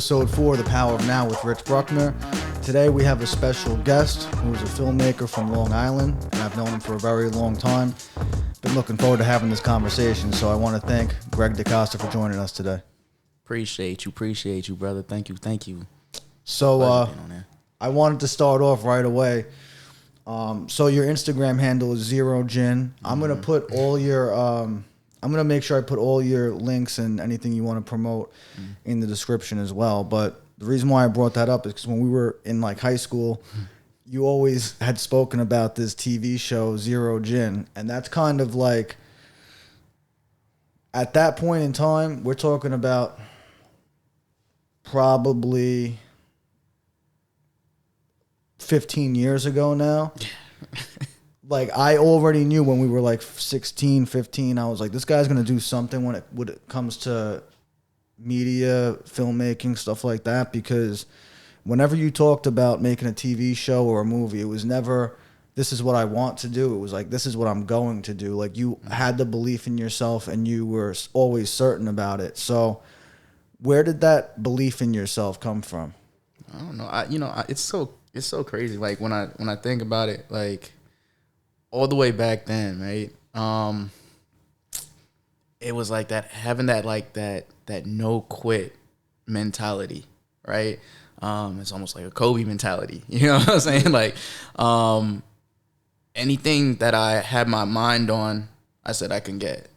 episode 4 of The Power of Now with Rich Bruckner. Today we have a special guest who is a filmmaker from Long Island, and I've known him for a very long time. Been looking forward to having this conversation, so I want to thank Gregg Dacosta for joining us today. Appreciate you, brother. Thank you. So I wanted to start off right away. So your Instagram handle is Zero Gin. I'm gonna put all your I'm gonna make sure I put all your links and anything you want to promote in the description as well. But the reason why I brought that up is because when we were in like high school, you always had spoken about this TV show Zero Gin, and that's kind of like at that point in time, we're talking about probably 15 years ago now. Like, I already knew when we were like 16, 15, I was like, this guy's going to do something when it comes to media, filmmaking, stuff like that. Because whenever you talked about making a TV show or a movie, it was never, this is what I want to do. It was like, this is what I'm going to do. Like, you had the belief in yourself and you were always certain about it. So where did that belief in yourself come from? I don't know. It's so crazy. Like when I think about it, like all the way back then, right? It was like that, having that no quit mentality, right? It's almost like a Kobe mentality. You know what I'm saying? Like anything that I had my mind on, I said I can get.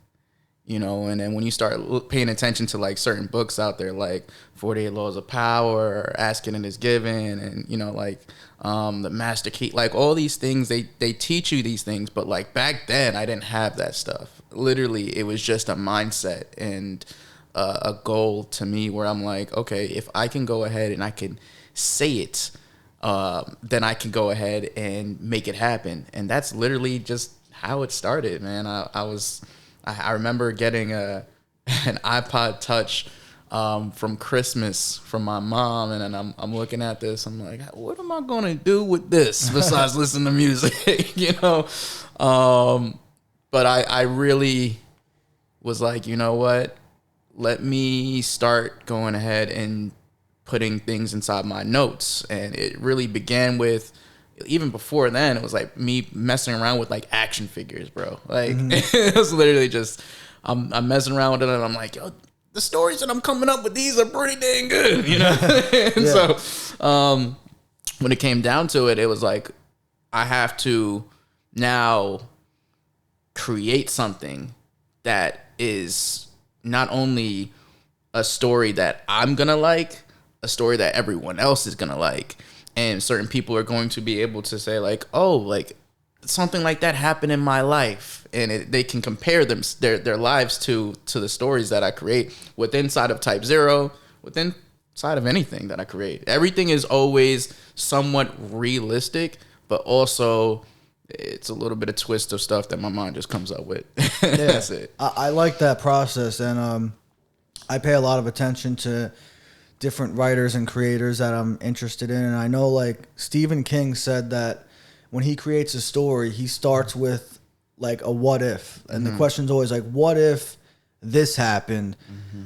You know, and then when you start paying attention to like certain books out there, like 48 Laws of Power, or Asking and Is Given, and you know, like the Master Key, like all these things, they teach you these things. But like back then, I didn't have that stuff. Literally, it was just a mindset and a goal to me where I'm like, okay, if I can go ahead and I can say it, then I can go ahead and make it happen. And that's literally just how it started, man. I remember getting an iPod Touch from Christmas from my mom, and then I'm looking at this. I'm like, what am I going to do with this besides listen to music, you know? But I really was like, you know what? Let me start going ahead and putting things inside my notes. And it really began with, even before then, it was like me messing around with like action figures, bro. Like it was literally just I'm messing around with it, and I'm like, yo, the stories that I'm coming up with, these are pretty dang good, you know. And so when it came down to it, it was like I have to now create something that is not only a story that I'm gonna like, a story that everyone else is gonna like. And certain people are going to be able to say like, oh, like something like that happened in my life. And they can compare their lives to the stories that I create within inside of Type Zero, within inside of anything that I create. Everything is always somewhat realistic, but also it's a little bit of twist of stuff that my mind just comes up with. Yeah. That's it. I like that process. And I pay a lot of attention to different writers and creators that I'm interested in. And I know like Stephen King said that when he creates a story, he starts with like a what if. And the question's always like, what if this happened?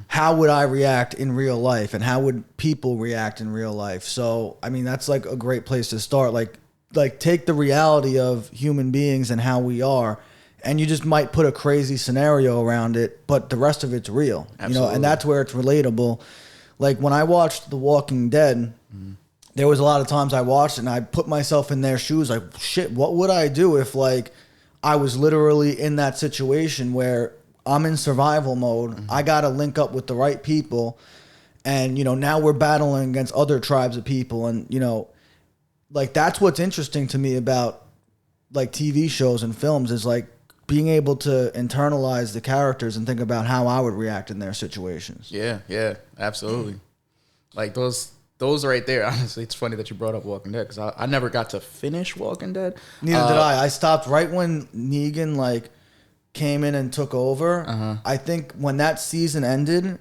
How would I react in real life? And how would people react in real life? So, I mean, that's like a great place to start. Like take the reality of human beings and how we are, and you just might put a crazy scenario around it, but the rest of it's real. Absolutely. You know, and that's where it's relatable. Like when I watched The Walking Dead, there was a lot of times I watched it and I put myself in their shoes. Like, shit, what would I do if like I was literally in that situation where I'm in survival mode? I got to link up with the right people. And, you know, now we're battling against other tribes of people. And, you know, like that's what's interesting to me about like TV shows and films is like being able to internalize the characters and think about how I would react in their situations. Yeah, absolutely. Like those right there. Honestly, it's funny that you brought up Walking Dead because I never got to finish Walking Dead. Neither did I. I stopped right when Negan like came in and took over. I think when that season ended,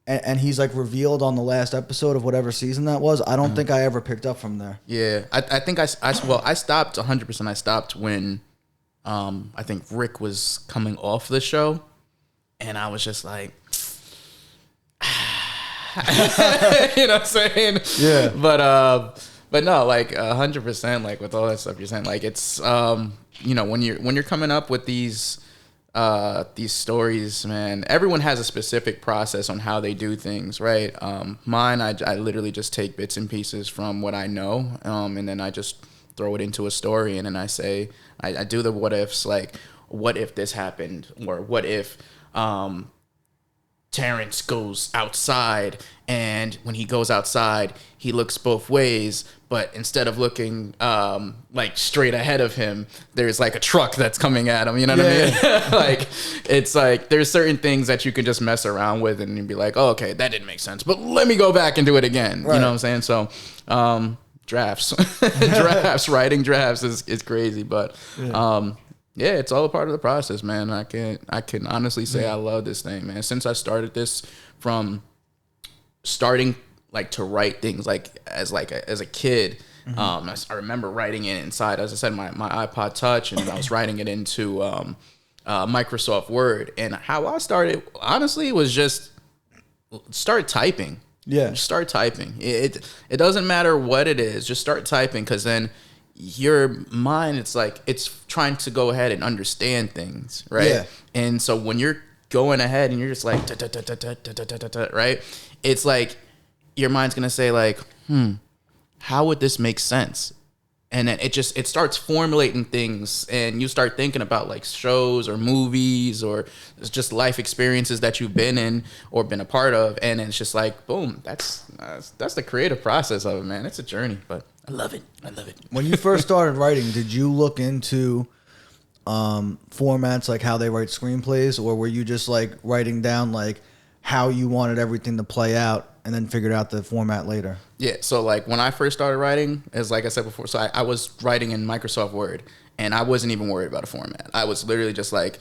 and he's like revealed on the last episode of whatever season that was, I don't think I ever picked up from there. Yeah, I think I stopped 100%. I stopped when I think Rick was coming off the show, and I was just like, You know what I'm saying? Yeah. But no, like 100%, like with all that stuff you're saying, like it's you know, when you're coming up with these stories, man, everyone has a specific process on how they do things, right? Mine, I literally just take bits and pieces from what I know, and then I just throw it into a story, and then I say, I do the what ifs, like, what if this happened, or what if Terrence goes outside, and when he goes outside, he looks both ways, but instead of looking like straight ahead of him, there's like a truck that's coming at him. You know what I mean? Like, it's like there's certain things that you can just mess around with and you'd be like, oh, okay, that didn't make sense, but let me go back and do it again. Right. You know what I'm saying? So drafts, writing drafts is crazy, but yeah, it's all a part of the process, man. I can honestly say I love this thing, man. Since I started this, from starting like to write things like as a kid, I remember writing it inside, as I said, my iPod Touch, and I was writing it into Microsoft Word. And how I started, honestly, was just start typing. Yeah, just start typing. It doesn't matter what it is, just start typing, because then your mind, it's like it's trying to go ahead and understand things, right? Yeah. And so when you're going ahead and you're just like right, it's like your mind's gonna say like, how would this make sense? And then it starts formulating things, and you start thinking about like shows or movies or just life experiences that you've been in or been a part of, and it's just like, boom, that's the creative process of it, man. It's a journey, but I love it. When you first started writing, did you look into formats like how they write screenplays, or were you just like writing down like how you wanted everything to play out and then figured out the format later? Yeah, so like when I first started writing, as like I said before, so I was writing in Microsoft Word, and I wasn't even worried about a format. I was literally just like,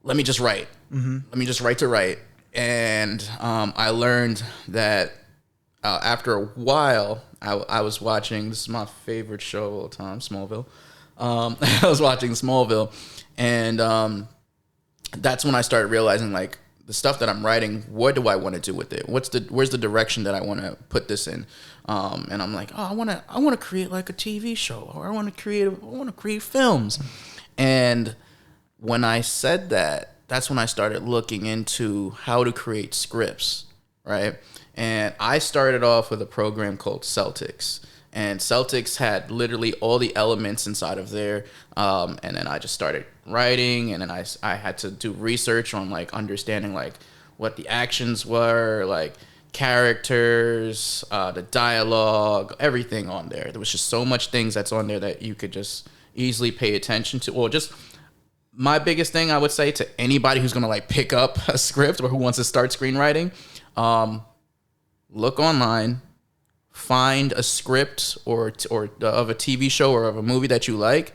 let me just write. Let me just write to write. And I learned that after a while, I was watching, this is my favorite show of all time, Smallville. I was watching Smallville, and that's when I started realizing like the stuff that I'm writing, what do I want to do with it? Where's the direction that I want to put this in? And I'm like, oh, I want to create like a TV show, or I want to create films. And when I said that, that's when I started looking into how to create scripts, right? And I started off with a program called Celtics. And Celtics had literally all the elements inside of there. And then I just started writing, and then I had to do research on like understanding like what the actions were, like characters, the dialogue, everything on there. There was just so much things that's on there that you could just easily pay attention to. Or just my biggest thing I would say to anybody who's gonna like pick up a script or who wants to start screenwriting, look online, find a script or of a TV show or of a movie that you like,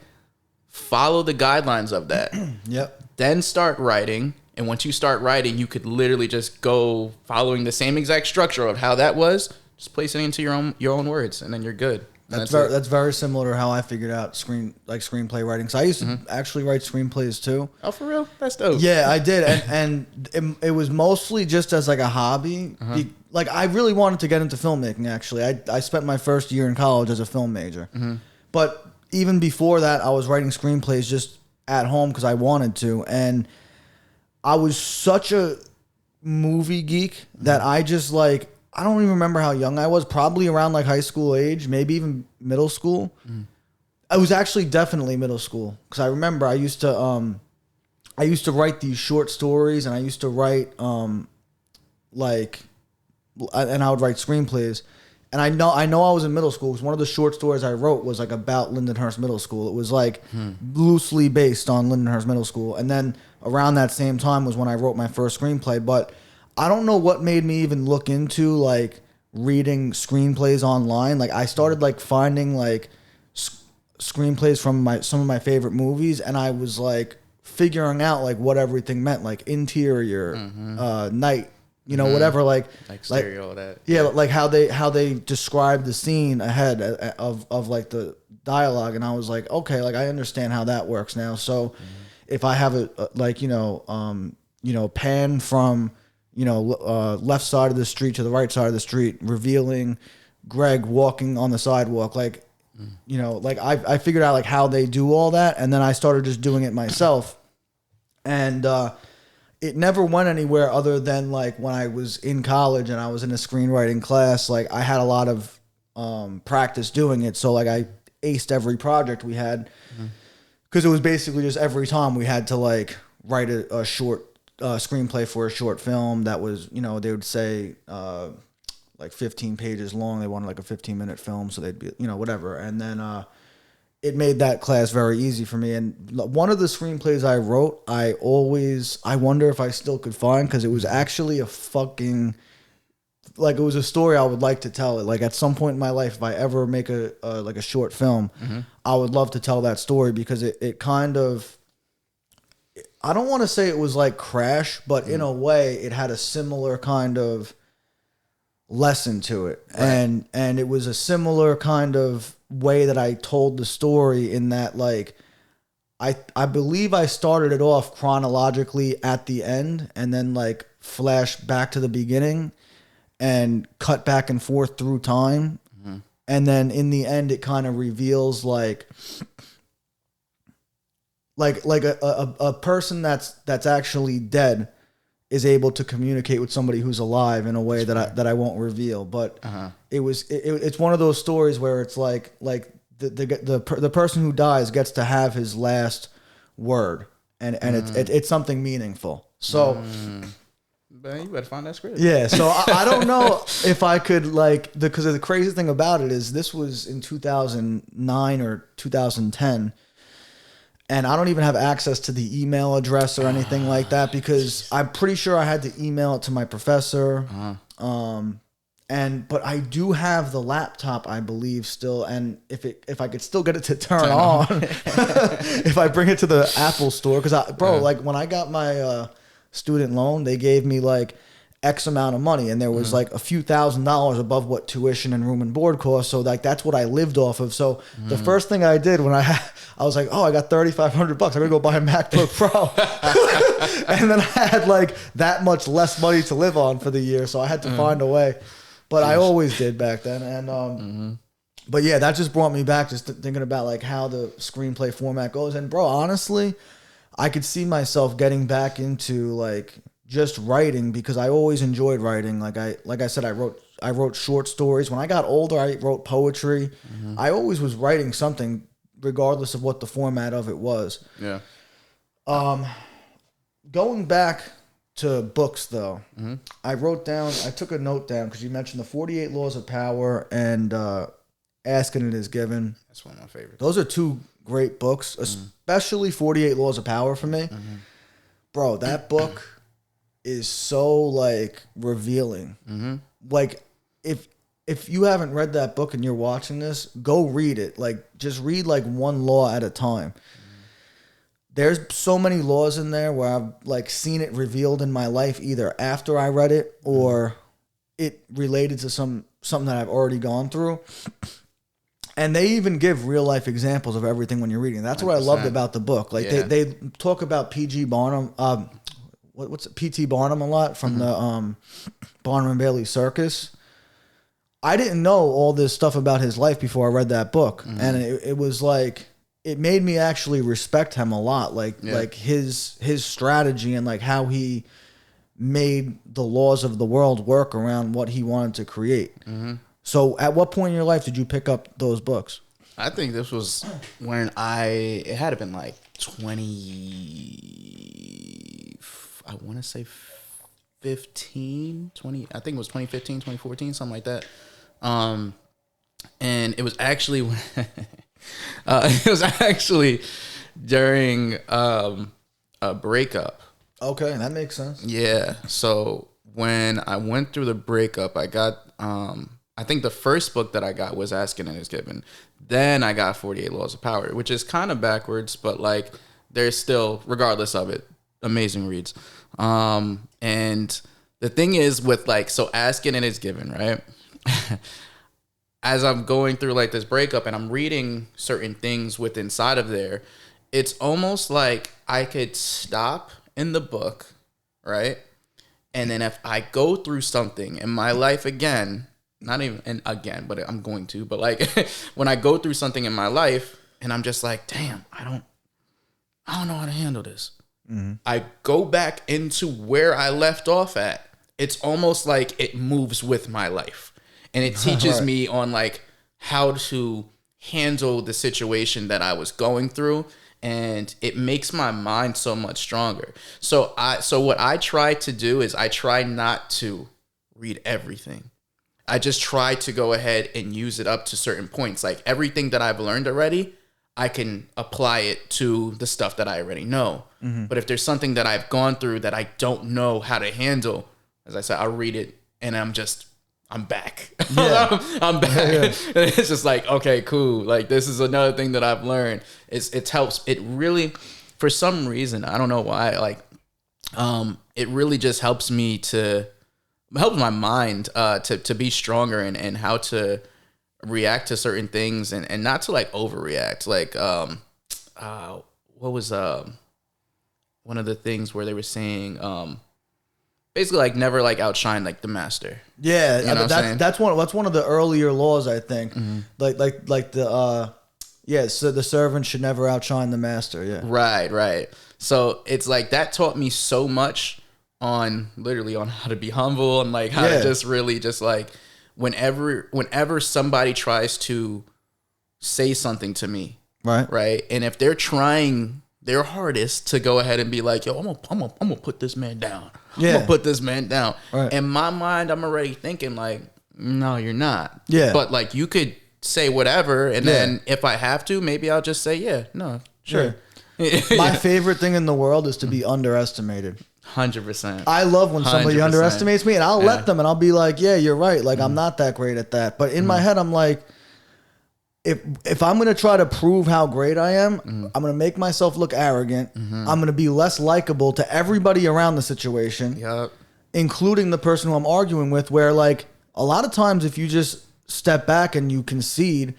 follow the guidelines of that. Yep. Then start writing, and once you start writing, you could literally just go following the same exact structure of how that was, just place it into your own words, and then you're good. That's very similar to how I figured out screenplay writing. So I used to actually write screenplays too. Oh, for real? That's dope. Yeah, I did, and it was mostly just as like a hobby. Like I really wanted to get into filmmaking. Actually, I spent my first year in college as a film major, but even before that, I was writing screenplays just at home because I wanted to, and I was such a movie geek that I just like. I don't even remember how young I was, probably around like high school age, maybe even middle school. I was actually definitely middle school, because I remember I used to write these short stories, and I used to write and I would write screenplays. And I know I was in middle school because one of the short stories I wrote was like about Lindenhurst Middle School. It was like loosely based on Lindenhurst Middle School. And then around that same time was when I wrote my first screenplay. But I don't know what made me even look into like reading screenplays online. Like I started like finding like screenplays from some of my favorite movies, and I was like figuring out like what everything meant, like interior, night, you know, whatever, like stereo, all that. Yeah, like how they describe the scene ahead of like the dialogue, and I was like, okay, like I understand how that works now. So if I have a like pan from left side of the street to the right side of the street, revealing Gregg walking on the sidewalk. Like, I figured out like how they do all that, and then I started just doing it myself. And it never went anywhere other than like when I was in college and I was in a screenwriting class, like I had a lot of practice doing it. So like I aced every project we had because it was basically just every time we had to like write a short screenplay for a short film that was, they would say like 15 pages long. They wanted like a 15-minute film. So they'd be, whatever. And then it made that class very easy for me. And one of the screenplays I wrote, I wonder if I still could find, because it was actually a fucking, like, it was a story I would like to tell it. Like at some point in my life, if I ever make a short film, I would love to tell that story, because it kind of, I don't want to say it was like Crash, but in a way it had a similar kind of lesson to it. Right. And it was a similar kind of way that I told the story, in that like I believe I started it off chronologically at the end and then like flash back to the beginning and cut back and forth through time. And then in the end it kind of reveals like a person that's actually dead is able to communicate with somebody who's alive in a way that I won't reveal. But it's one of those stories where it's like the person who dies gets to have his last word, and it's something meaningful. So. Man, you better find that script. Yeah, so I don't know if I could like, because the crazy thing about it is this was in 2009 or 2010. And I don't even have access to the email address or anything like that, because I'm pretty sure I had to email it to my professor. But I do have the laptop, I believe, still. And if I could still get it to turn on, if I bring it to the Apple store, because like when I got my student loan, they gave me like X amount of money, and there was like a few $1,000s above what tuition and room and board cost. So like that's what I lived off of. So the first thing I did when I was like, oh, I got $3,500. I'm gonna go buy a MacBook Pro, and then I had like that much less money to live on for the year. So I had to find a way, but I always did back then. And but yeah, that just brought me back just thinking about like how the screenplay format goes. And bro, honestly, I could see myself getting back into like just writing, because I always enjoyed writing. Like I said, I wrote short stories. When I got older, I wrote poetry. I always was writing something, regardless of what the format of it was. Yeah. Going back to books though, I took a note down, because you mentioned the 48 Laws of Power and Asking It Is Given. That's one of my favorites. Those are two great books, especially 48 Laws of Power for me. Bro, that book is so like revealing. Like if you haven't read that book and you're watching this, go read it. Like just read like one law at a time. There's so many laws in there where I've like seen it revealed in my life, either after I read it or it related to something that I've already gone through. And they even give real life examples of everything when you're reading. That's 100%. What I loved about the book. Like they talk about P.G. Barnum, what's it, P.T. Barnum a lot from the Barnum and Bailey Circus. I didn't know all this stuff about his life before I read that book, and it was like it made me actually respect him a lot. Like his strategy and like how he made the laws of the world work around what he wanted to create. So at what point in your life did you pick up those books? I think this was when it had been like 20, I want to say 15, 20, I think it was 2015, 2014, something like that. And it was actually, during a breakup. Okay, that makes sense. Yeah. So when I went through the breakup, I got, I think the first book that I got was Asking It Is Given. Then I got 48 Laws of Power, which is kind of backwards, but like there's still, regardless of it, amazing reads. And the thing is with like, so Asking It Is Given, right? As I'm going through like this breakup and I'm reading certain things with inside of there, it's almost like I could stop in the book, right? And then if I go through something in my life again, not even and again, but I'm going to, but like when I go through something in my life and I'm just like, damn, I don't know how to handle this. Mm-hmm. I go back into where I left off at. It's almost like it moves with my life. And it teaches right. me on like how to handle the situation that I was going through. And it makes my mind so much stronger. So what I try to do is I try not to read everything. I just try to go ahead and use it up to certain points. Like everything that I've learned already, I can apply it to the stuff that I already know. Mm-hmm. But if there's something that I've gone through that I don't know how to handle, as I said, I'll read it and I'm back. Yeah. I'm back. Yeah. It's just like, okay, cool. Like this is another thing that I've learned. It helps. It really, for some reason, I don't know why, like, it really just helps my mind to be stronger and how to react to certain things and not to like overreact. Like, what was one of the things where they were saying, basically like never like outshine like the master. Yeah, you know that's one of the earlier laws, I think. Mm-hmm. Like the so the servant should never outshine the master. Yeah. Right. So it's like that taught me so much on how to be humble and like how to just really just like whenever somebody tries to say something to me, right, and if they're trying their hardest to go ahead and be like, yo, I'm gonna put this man down. I'm gonna put this man down. Right. In my mind, I'm already thinking like, no, you're not. Yeah. But like you could say whatever, and then if I have to, maybe I'll just say, yeah, no, sure. My favorite thing in the world is to be underestimated. 100%. I love when somebody 100%. Underestimates me, and I'll let them, and I'll be like, yeah, you're right. Like I'm not that great at that. But in my head, I'm like, if I'm gonna try to prove how great I am, I'm gonna make myself look arrogant. I'm gonna be less likable to everybody around the situation, including the person who I'm arguing with. Where like a lot of times, if you just step back and you concede,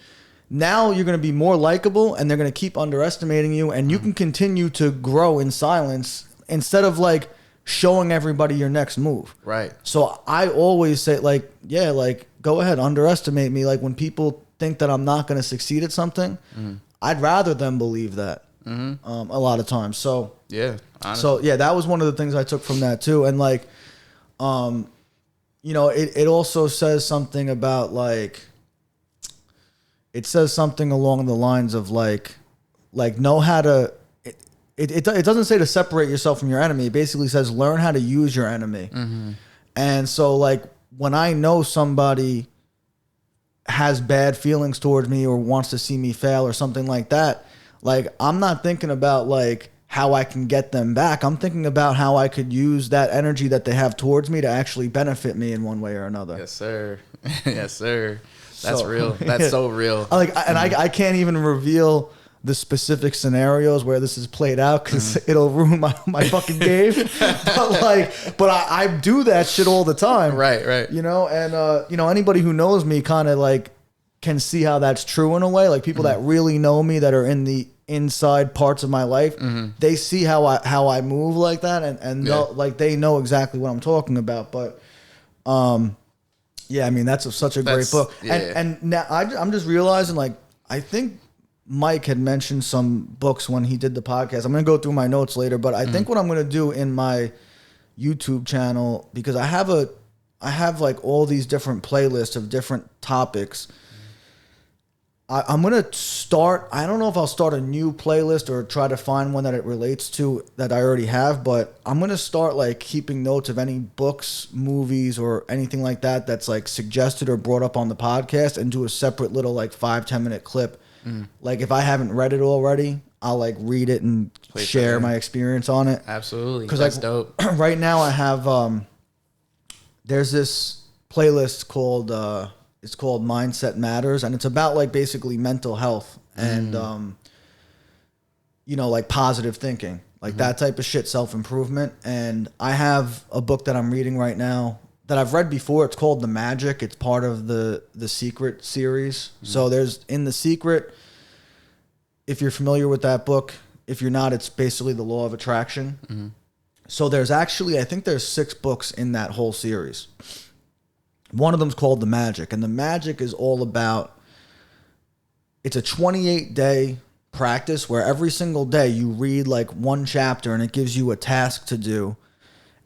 now you're gonna be more likable, and they're gonna keep underestimating you, and you can continue to grow in silence instead of like showing everybody your next move. Right. So I always say like, yeah, like go ahead, underestimate me. Like when people think that I'm not going to succeed at something, I'd rather them believe that a lot of times. So yeah, honestly. So yeah, that was one of the things I took from that too. And like, you know, it also says something about like, it says something along the lines of like know how to, it doesn't say to separate yourself from your enemy. It basically says learn how to use your enemy. And so like when I know somebody has bad feelings towards me or wants to see me fail or something like that, like I'm not thinking about like how I can get them back. I'm thinking about how I could use that energy that they have towards me to actually benefit me in one way or another. Yes, sir. Yes, sir. That's real. That's so real. I can't even reveal the specific scenarios where this is played out because it'll ruin my fucking game. but I do that shit all the time. Right. You know, and you know, anybody who knows me kind of like can see how that's true in a way. Like people that really know me that are in the inside parts of my life, they see how I move like that and like they know exactly what I'm talking about. But yeah, I mean that's such a great book. Yeah. And now I'm just realizing like I think Mike had mentioned some books when he did the podcast. I'm going to go through my notes later, but I think what I'm going to do in my YouTube channel, because I have like all these different playlists of different topics. I'm going to start, I don't know if I'll start a new playlist or try to find one that it relates to that I already have, but I'm going to start like keeping notes of any books, movies, or anything like that that's like suggested or brought up on the podcast and do a separate little like 5-10 minute clip. Like if I haven't read it already, I'll like read it and share my experience on it. Absolutely. Because that's dope. Right now I have there's this playlist called it's called Mindset Matters, and it's about like basically mental health and you know, like positive thinking, like that type of shit, self-improvement. And I have a book that I'm reading right now that I've read before. It's called The Magic. It's part of the Secret series. So there's in The Secret, if you're familiar with that book. If you're not, it's basically the law of attraction. So there's actually, I think there's 6 books in that whole series. One of them's called The Magic, and The Magic is all about, it's a 28-day practice where every single day you read like one chapter and it gives you a task to do.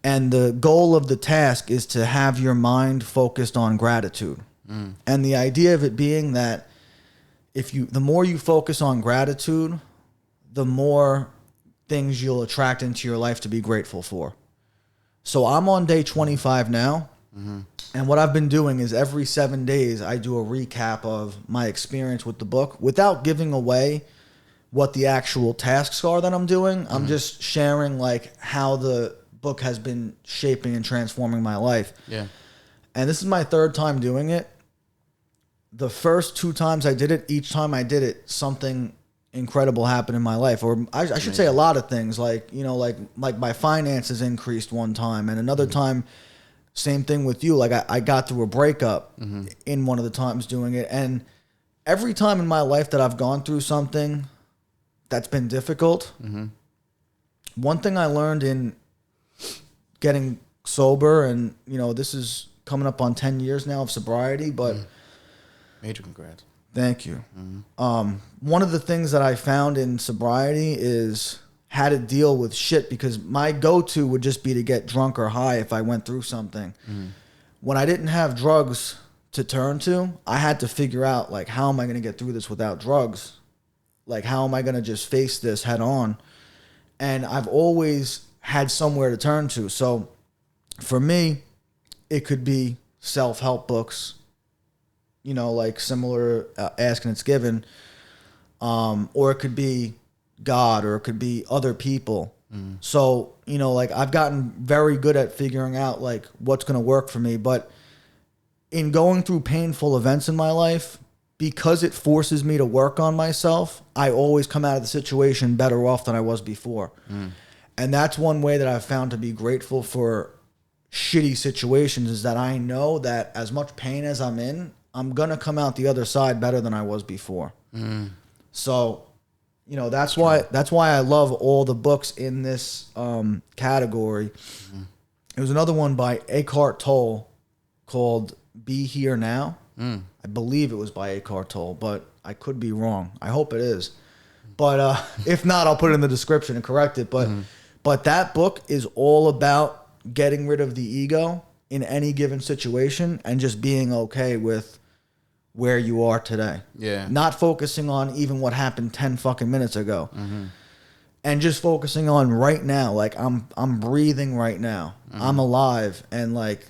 And the goal of the task is to have your mind focused on gratitude. And the idea of it being that the more you focus on gratitude, the more things you'll attract into your life to be grateful for. So I'm on day 25 now. And what I've been doing is every 7 days, I do a recap of my experience with the book without giving away what the actual tasks are that I'm doing. I'm just sharing like how the book has been shaping and transforming my life. Yeah. And this is my 3rd time doing it. The first 2 times I did it, each time I did it, something incredible happened in my life. Or I should say a lot of things, like, you know, like my finances increased one time, and another time, same thing with you. Like I got through a breakup in one of the times doing it. And every time in my life that I've gone through something that's been difficult, one thing I learned in getting sober, and, you know, this is coming up on 10 years now of sobriety, but major congrats. Thank you. One of the things that I found in sobriety is how to deal with shit, because my go-to would just be to get drunk or high if I went through something. When I didn't have drugs to turn to, I had to figure out, like, how am I going to get through this without drugs? Like, how am I going to just face this head on? And I've always had somewhere to turn to. So for me, it could be self-help books, you know, like similar Ask and It's Given, or it could be God, or it could be other people. So, you know, like I've gotten very good at figuring out like what's going to work for me. But in going through painful events in my life, because it forces me to work on myself, I always come out of the situation better off than I was before. And that's one way that I've found to be grateful for shitty situations, is that I know that as much pain as I'm in, I'm going to come out the other side better than I was before. So, you know, that's why I love all the books in this category. There was another one by Eckhart Tolle called Be Here Now. I believe it was by Eckhart Tolle, but I could be wrong. I hope it is. But if not, I'll put it in the description and correct it. But that book is all about getting rid of the ego in any given situation and just being okay with where you are today. Yeah. Not focusing on even what happened 10 fucking minutes ago. And just focusing on right now. Like I'm breathing right now. I'm alive, and like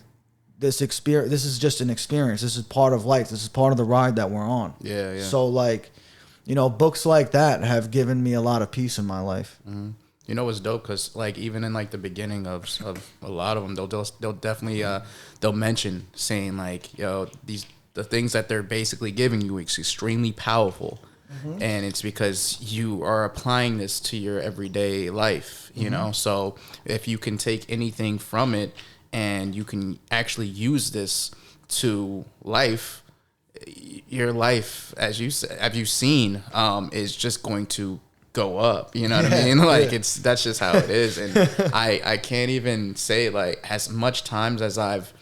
this is just an experience. This is part of life. This is part of the ride that we're on. Yeah. So like, you know, books like that have given me a lot of peace in my life. You know what's dope? Because like even in like the beginning of a lot of them, they'll definitely they'll mention saying like, yo, the things that they're basically giving you is extremely powerful, and it's because you are applying this to your everyday life. You know, so if you can take anything from it and you can actually use this to life, your life, as you've seen, is just going to go up. You know what I mean? Like that's just how it is. And I can't even say like as much times as I've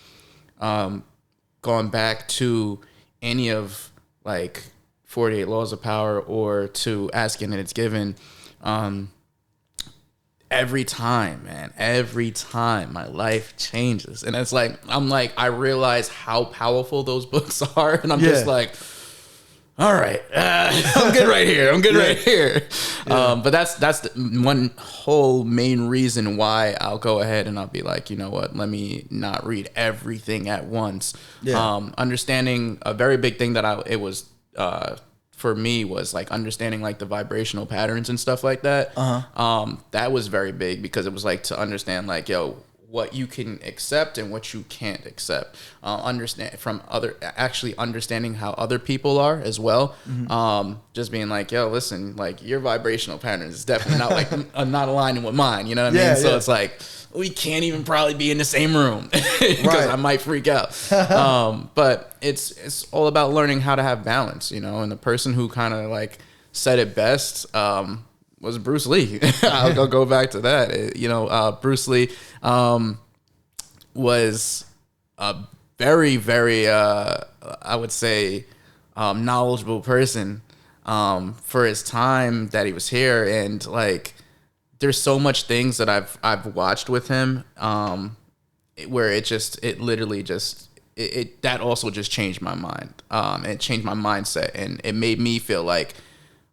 gone back to any of like 48 Laws of Power or to Asking and It's Given, every time my life changes. And it's like I realize how powerful those books are, and I'm just like, all right, I'm good right here. Right here. But that's the one whole main reason why I'll go ahead and I'll be like, you know what? Let me not read everything at once. Understanding a very big thing that it was for me was like understanding like the vibrational patterns and stuff like that. That was very big, because it was like to understand like, yo, what you can accept and what you can't accept. Understanding how other people are as well. Just being like, yo, listen, like your vibrational pattern is definitely not like not aligning with mine. You know what I mean? So it's like we can't even probably be in the same room because I might freak out. But it's all about learning how to have balance, you know. And the person who kind of like said it best was Bruce Lee. I'll go back to that. Bruce Lee was a very, very, I would say, knowledgeable person for his time that he was here. And like, there's so much things that I've watched with him where that also just changed my mind. It changed my mindset, and it made me feel like,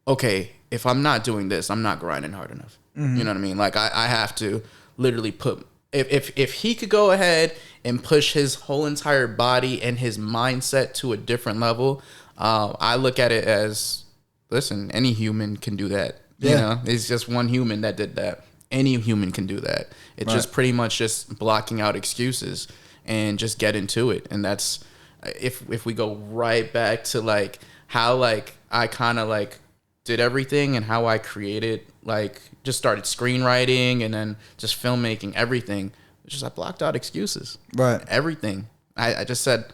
okay, if I'm not doing this, I'm not grinding hard enough. Mm-hmm. You know what I mean? Like I have to literally put, if he could go ahead and push his whole entire body and his mindset to a different level, I look at it as, listen, any human can do that. Yeah. You know, it's just one human that did that. Any human can do that. It's just pretty much just blocking out excuses and just get into it. And that's, if we go right back to like how like I kind of like did everything and how I created, like just started screenwriting and then just filmmaking, everything. It's just I blocked out excuses. Right. Everything. I just said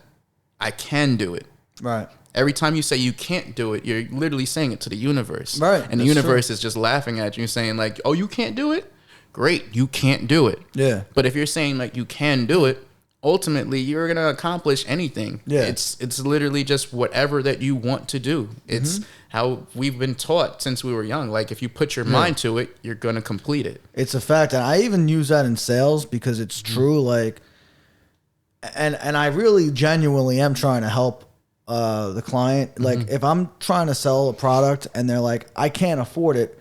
I can do it. Right. Every time you say you can't do it, you're literally saying it to the universe. Right. And the universe is just laughing at you, saying like, oh, you can't do it? Great, you can't do it. Yeah. But if you're saying like you can do it, ultimately you're going to accomplish anything. Yeah. It's literally just whatever that you want to do. It's how we've been taught since we were young. Like if you put your mind to it, you're going to complete it. It's a fact. And I even use that in sales because it's true. Like, and I really genuinely am trying to help the client. Like if I'm trying to sell a product and they're like, I can't afford it,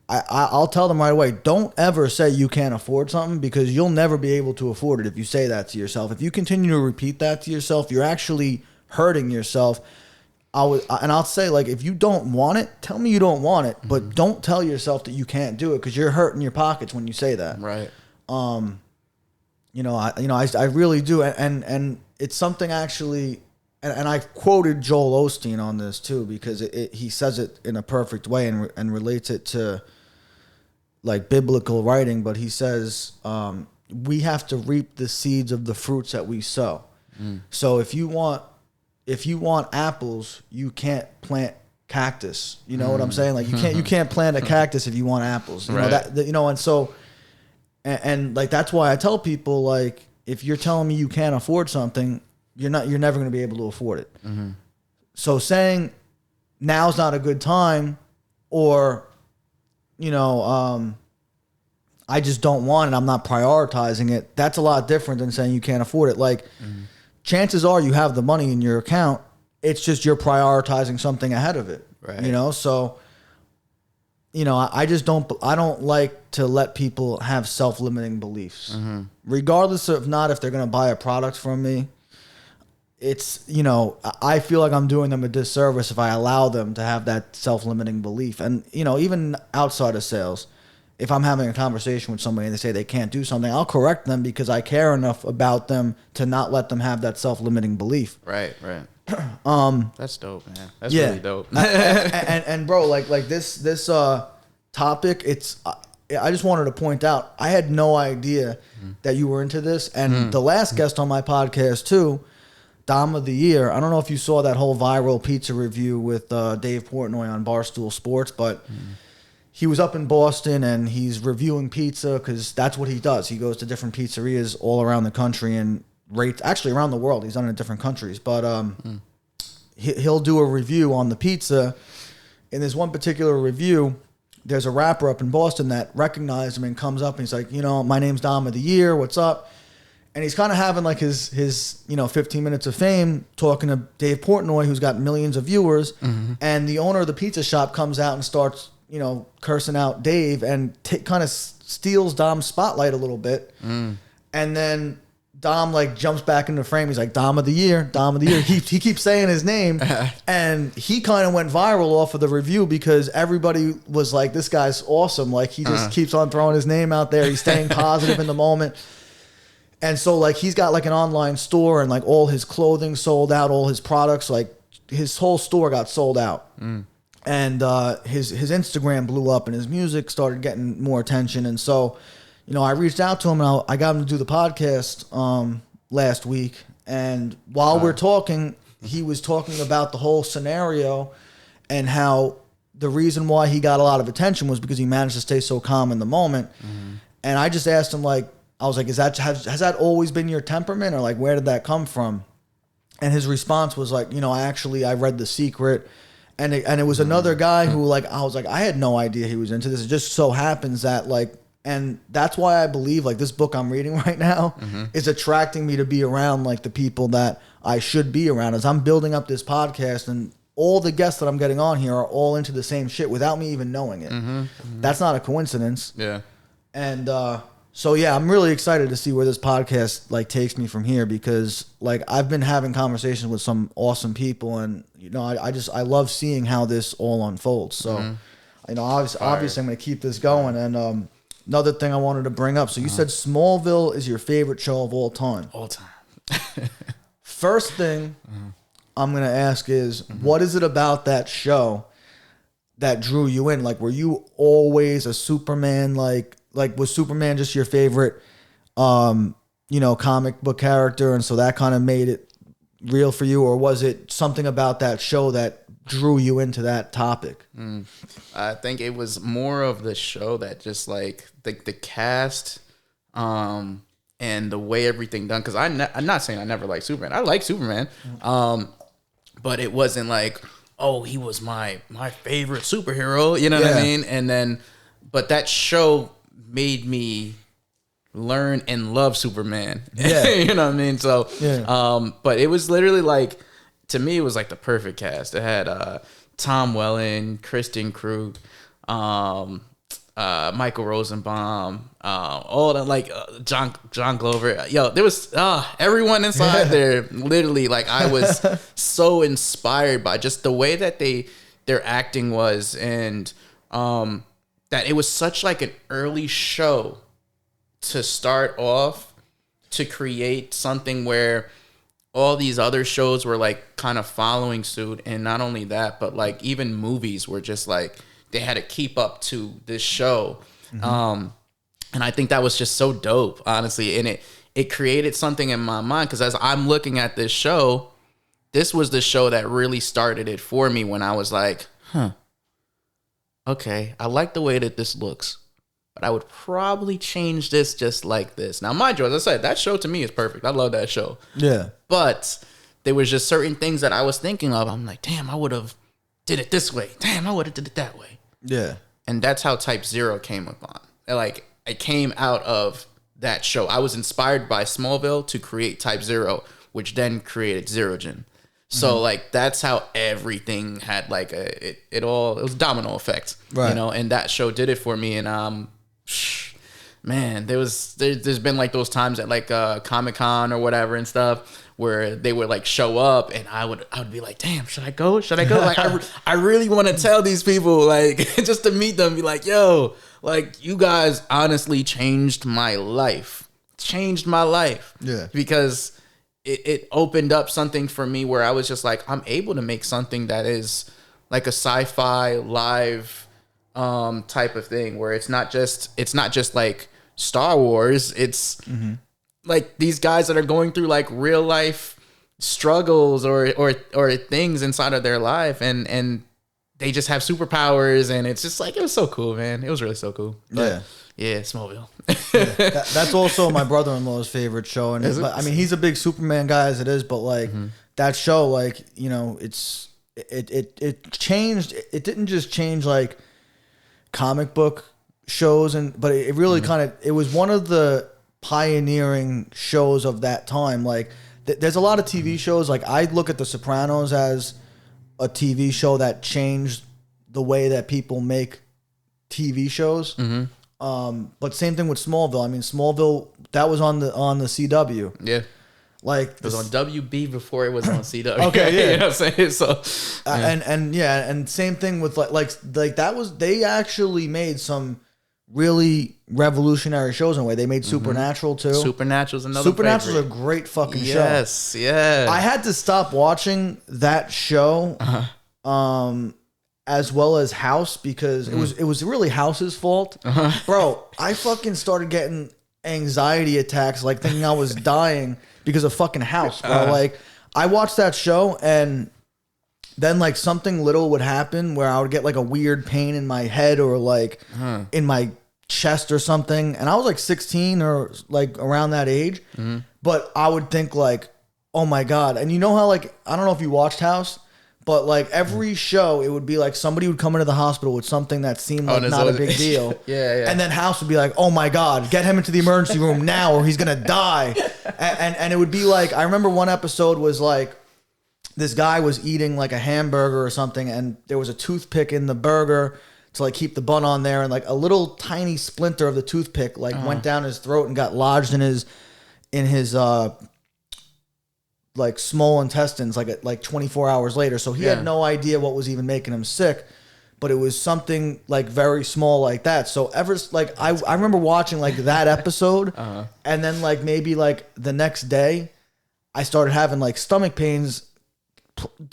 I'll tell them right away, don't ever say you can't afford something, because you'll never be able to afford it if you say that to yourself. If you continue to repeat that to yourself, you're actually hurting yourself. I'll say, like, if you don't want it, tell me you don't want it, but don't tell yourself that you can't do it, because you're hurting your pockets when you say that. Right. I really do, and it's something actually. And I quoted Joel Osteen on this too, because he says it in a perfect way and relates it to like biblical writing. But he says we have to reap the seeds of the fruits that we sow. So if you want apples, you can't plant cactus. You know what I'm saying? Like you can't plant a cactus if you want apples. You know that and so and like that's why I tell people, like, if you're telling me you can't afford something, you're never going to be able to afford it. So saying now's not a good time, or I just don't want it, I'm not prioritizing it, that's a lot different than saying you can't afford it. Like chances are you have the money in your account, it's just you're prioritizing something ahead of it. Right. So I don't like to let people have self-limiting beliefs, regardless of not if they're going to buy a product from me. It's, I feel like I'm doing them a disservice if I allow them to have that self-limiting belief. And, even outside of sales, if I'm having a conversation with somebody and they say they can't do something, I'll correct them because I care enough about them to not let them have that self-limiting belief. Right. That's dope, man. That's really dope. and bro, like this topic, I just wanted to point out, I had no idea that you were into this. And the last guest on my podcast too, Dom of the Year. I don't know if you saw that whole viral pizza review with Dave Portnoy on Barstool Sports, but he was up in Boston and he's reviewing pizza because that's what he does. He goes to different pizzerias all around the country and rates, actually around the world. He's done it in different countries, but he'll do a review on the pizza. In this one particular review, there's a rapper up in Boston that recognized him and comes up and he's like, my name's Dom of the Year. What's up? And he's kind of having like his 15 minutes of fame talking to Dave Portnoy, who's got millions of viewers. And the owner of the pizza shop comes out and starts, cursing out Dave and kind of steals Dom's spotlight a little bit. And then Dom like jumps back into the frame. He's like, Dom of the Year. He keeps saying his name. And he kind of went viral off of the review because everybody was like, this guy's awesome. Like he just keeps on throwing his name out there. He's staying positive in the moment. And so, like, he's got, like, an online store and, like, all his clothing sold out, all his products, like, his whole store got sold out. And his Instagram blew up and his music started getting more attention. And so, I reached out to him and I got him to do the podcast last week. And while we're talking, he was talking about the whole scenario and how the reason why he got a lot of attention was because he managed to stay so calm in the moment. And I just asked him, like, I was like, has that always been your temperament, or like, where did that come from? And his response was like, I read The Secret, and it was another guy who, like, I was like, I had no idea he was into this. It just so happens that, like, and that's why I believe, like, this book I'm reading right now is attracting me to be around, like, the people that I should be around. As I'm building up this podcast, and all the guests that I'm getting on here are all into the same shit without me even knowing it. That's not a coincidence. Yeah. And so yeah, I'm really excited to see where this podcast like takes me from here, because like I've been having conversations with some awesome people, and I love seeing how this all unfolds. So obviously I'm gonna keep this going. And another thing I wanted to bring up. So you said Smallville is your favorite show of all time. All time. First thing I'm gonna ask is, what is it about that show that drew you in? Like, were you always a Superman? Like was Superman just your favorite, comic book character, and so that kind of made it real for you, or was it something about that show that drew you into that topic? I think it was more of the show that just like the cast, and the way everything done. Because I'm not saying I never liked Superman. I like Superman, but it wasn't like, oh, he was my favorite superhero. You know what I mean? And then, but that show made me learn and love Superman. Yeah. You know what I mean? So, but it was literally like, to me, it was like the perfect cast. It had Tom Welling, Kristen Krug, Michael Rosenbaum, all that, like John Glover. Yo, there was everyone inside there. Literally, like, I was so inspired by just the way that their acting was, and that it was such like an early show to start off, to create something where all these other shows were like kind of following suit. And not only that, but like even movies were just like, they had to keep up to this show. And I think that was just so dope, honestly. And it created something in my mind, because as I'm looking at this show, this was the show that really started it for me, when I was like, okay, I like the way that this looks, but I would probably change this just like this. Now, mind you, as I said, that show to me is perfect. I love that show. Yeah. But there was just certain things that I was thinking of. I'm like, damn, I would have did it this way. Damn, I would have did it that way. Yeah. And that's how Type Zero came upon. Like, it came out of that show. I was inspired by Smallville to create Type Zero, which then created Zerogen. So like, that's how everything had like it was a domino effect, right? And that show did it for me. And man, there's been like those times at like Comic-Con or whatever and stuff, where they would like show up, and I would be like, damn, should I go? Like, I really want to tell these people, like, just to meet them, be like, yo, like, you guys honestly changed my life. Yeah. Because it opened up something for me where I was just like, I'm able to make something that is like a sci-fi live type of thing, where it's not just like Star Wars. It's like these guys that are going through like real life struggles or things inside of their life, and they just have superpowers, and it's just like, it was so cool, man. It was really so cool. But, yeah, Smallville. That's also my brother-in-law's favorite show, and I mean, he's a big Superman guy as it is, but like that show, like, it changed. It didn't just change like comic book shows, but it really it was one of the pioneering shows of that time. Like, there's a lot of TV shows. Like, I look at The Sopranos as a TV show that changed the way that people make TV shows. But same thing with Smallville. I mean, Smallville, that was on the CW. Yeah. Like, it was on WB before it was on CW. Okay, yeah. You know what I'm saying? So, and same thing with like that was, they actually made some really revolutionary shows in a way. They made Supernatural too. Supernatural's another Supernatural's a great fucking show. Yes, yeah. I had to stop watching that show. As well as House, because it was really House's fault. Bro, I fucking started getting anxiety attacks, like thinking I was dying because of fucking House, bro. Like, I watched that show, and then like something little would happen where I would get like a weird pain in my head or like in my chest or something. And I was like 16 or like around that age. But I would think like, oh my God. And you know how like, I don't know if you watched House, but like every show, it would be like somebody would come into the hospital with something that seemed like not a big deal. Yeah. And then House would be like, oh my God, get him into the emergency room now or he's going to die. And it would be like, I remember one episode was like, this guy was eating like a hamburger or something and there was a toothpick in the burger to like keep the bun on there. And like a little tiny splinter of the toothpick like went down his throat and got lodged in his like small intestines like 24 hours later. So he had no idea what was even making him sick, but it was something like very small like that. So ever like I remember watching like that episode and then like maybe like the next day I started having like stomach pains.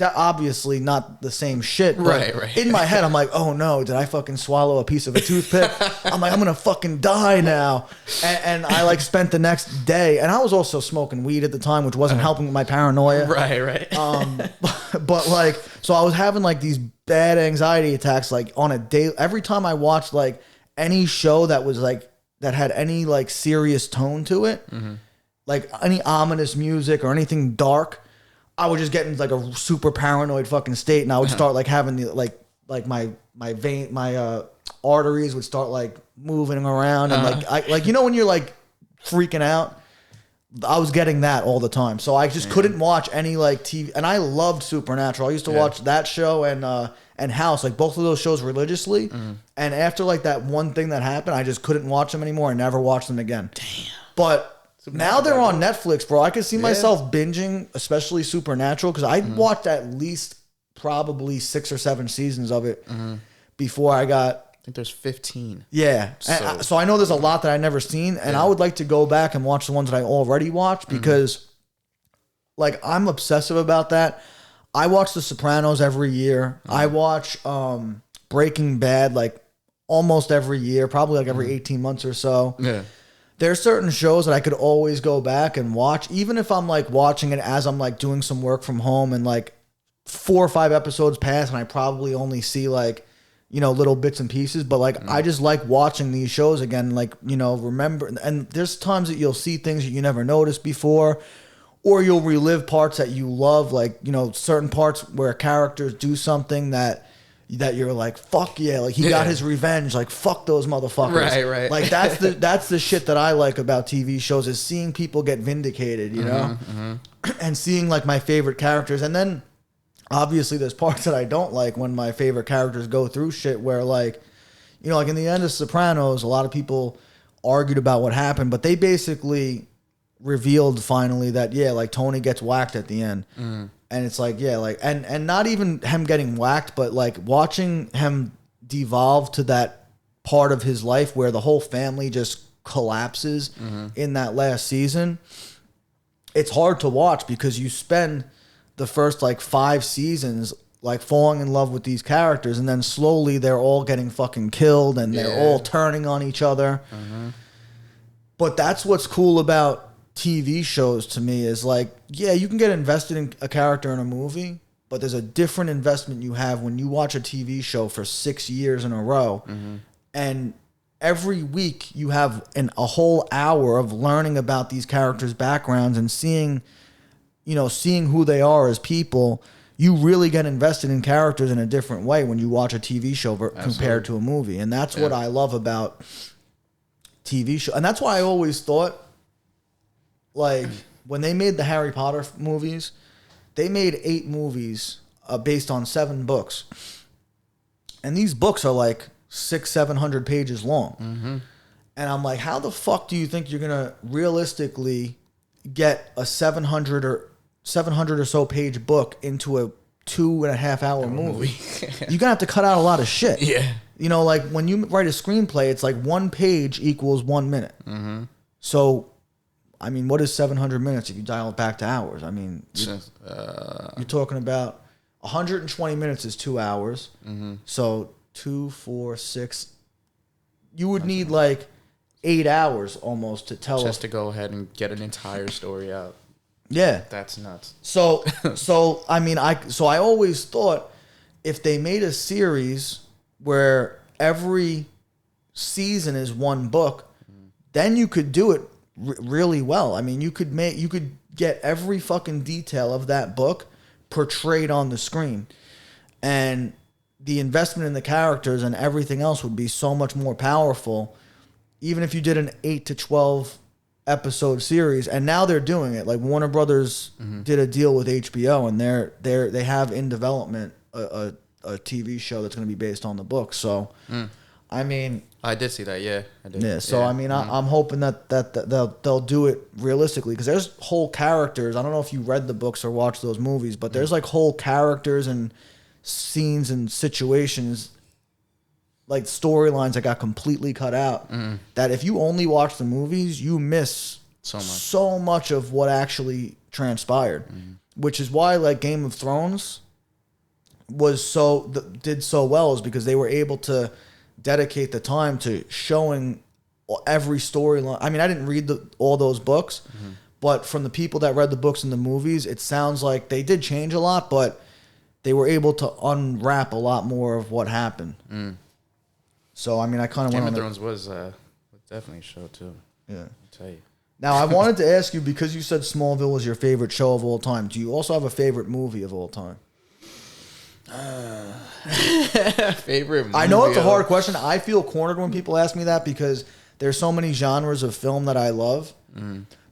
Obviously not the same shit, but right. in my head I'm like, oh no, did I fucking swallow a piece of a toothpick? I'm like, I'm gonna fucking die now. And I like spent the next day, and I was also smoking weed at the time, which wasn't helping with my paranoia. Right. But like, so I was having like these bad anxiety attacks like on a day. Every time I watched like any show that was like that had any like serious tone to it, like any ominous music or anything dark, I would just get in like a super paranoid fucking state, and I would start like having the like my arteries would start like moving around, and like you know when you're like freaking out, I was getting that all the time. So I just couldn't watch any like TV, and I loved Supernatural. I used to watch that show and House, like both of those shows religiously. And after like that one thing that happened, I just couldn't watch them anymore. I never watched them again. Damn. But now they're on Netflix, bro. I could see myself binging, especially Supernatural, because I watched at least probably 6 or 7 seasons of it before I got. I think there's 15. Yeah. So I know there's a lot that I never seen, and I would like to go back and watch the ones that I already watched because, like, I'm obsessive about that. I watch The Sopranos every year. I watch Breaking Bad like almost every year, probably like every 18 months or so. Yeah. There's certain shows that I could always go back and watch, even if I'm like watching it as I'm like doing some work from home and like 4 or 5 episodes pass and I probably only see like, you know, little bits and pieces. But like, I just like watching these shows again, like, you know, remember. And there's times that you'll see things that you never noticed before, or you'll relive parts that you love, like, you know, certain parts where characters do something that you're like, fuck yeah, like he got his revenge, like fuck those motherfuckers. Right. Like that's the shit that I like about TV shows, is seeing people get vindicated, you know? And seeing like my favorite characters. And then obviously there's parts that I don't like when my favorite characters go through shit where, like, you know, like in the end of Sopranos, a lot of people argued about what happened, but they basically revealed finally that, yeah, like Tony gets whacked at the end. And it's like, yeah, like, and not even him getting whacked, but like watching him devolve to that part of his life where the whole family just collapses in that last season. It's hard to watch because you spend the first like 5 seasons like falling in love with these characters, and then slowly they're all getting fucking killed and they're all turning on each other. But that's what's cool about TV shows to me, is like, yeah, you can get invested in a character in a movie, but there's a different investment you have when you watch a TV show for 6 years in a row. And every week you have a whole hour of learning about these characters' backgrounds and seeing who they are as people. You really get invested in characters in a different way when you watch a TV show compared to a movie. And that's what I love about TV show. And that's why I always thought, like, when they made the Harry Potter movies, they made 8 movies based on 7 books. And these books are like 600-700 pages long. And I'm like, how the fuck do you think you're going to realistically get a 700 or so page book into a 2.5 hour movie? You're going to have to cut out a lot of shit. You know, like when you write a screenplay, it's like 1 page equals 1 minute. So, I mean, what is 700 minutes if you dial it back to hours? I mean, you're talking about 120 minutes is 2 hours. So 2, 4, 6. You would need like 8 hours almost to tell just to go ahead and get an entire story out. Yeah. That's nuts. So I always thought if they made a series where every season is one book, then you could do it really well. I mean, you could get every fucking detail of that book portrayed on the screen, and the investment in the characters and everything else would be so much more powerful, even if you did an 8 to 12 episode series. And now they're doing it. Like Warner Brothers did a deal with HBO, and they have in development a TV show that's going to be based on the book. So, I mean, I did see that. Yeah, I did. Yeah. So I mean, I'm hoping that they'll do it realistically, because there's whole characters. I don't know if you read the books or watched those movies, but there's like whole characters and scenes and situations, like storylines that got completely cut out. That if you only watch the movies, you miss so much of what actually transpired. Which is why like Game of Thrones did so well, is because they were able to dedicate the time to showing every storyline. I mean, I didn't read all those books, but from the people that read the books and the movies, it sounds like they did change a lot, but they were able to unwrap a lot more of what happened. So, I mean, I kind of went on. Game of Thrones was definitely a show too. Yeah, I'll tell you. Now, I wanted to ask you, because you said Smallville was your favorite show of all time, do you also have a favorite movie of all time? Favorite movie? I know it's a hard question. I feel cornered when people ask me that, because there's so many genres of film that I love.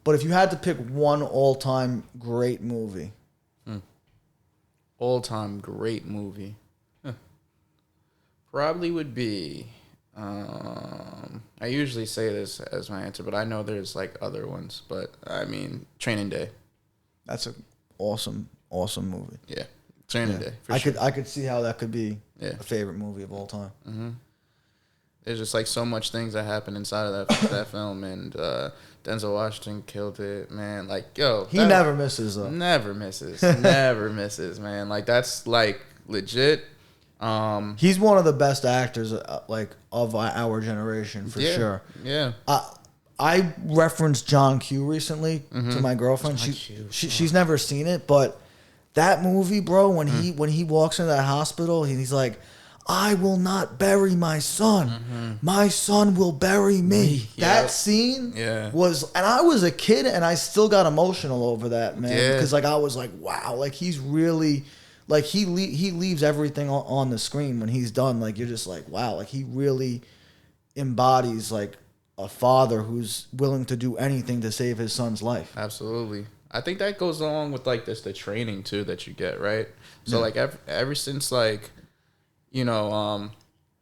But if you had to pick one all-time great movie. All-time great movie. Probably would be... I usually say this as my answer, but I know there's like other ones. But I mean, Training Day. That's an awesome movie. Yeah. Training Day. I could see how that could be a favorite movie of all time. There's just like so much things that happen inside of that film, and Denzel Washington killed it, man. Like, yo, he never misses though. Never misses, never misses, man. Like that's like legit. He's one of the best actors like of our generation for sure. Yeah. I referenced John Q recently to my girlfriend. She's never seen it, but that movie, bro, when he walks into that hospital, he's like, I will not bury my son. My son will bury me. That scene was, and I was a kid and I still got emotional over that, man. Because like I was like, wow, like he's really, like he leaves everything on the screen when he's done. Like you're just like, wow, like he really embodies like a father who's willing to do anything to save his son's life. Absolutely. I think that goes along with like the training too that you get, right? So like ever since like, you know,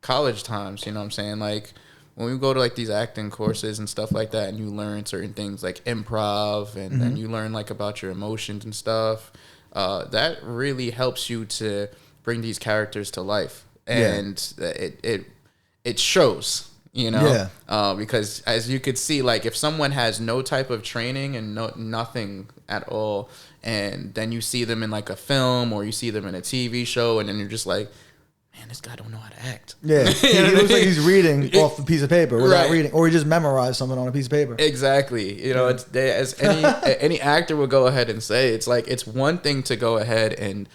college times, you know what I'm saying? Like when we go to like these acting courses and stuff like that, and you learn certain things like improv, and then you learn like about your emotions and stuff, that really helps you to bring these characters to life. And it shows. You know, because as you could see, like if someone has no type of training and nothing at all, and then you see them in like a film or you see them in a TV show, and then you're just like, man, this guy don't know how to act. Yeah, he looks like he's reading off a piece of paper without reading, or he just memorized something on a piece of paper. Exactly. You know, it's as any actor would go ahead and say, it's like it's one thing to go ahead and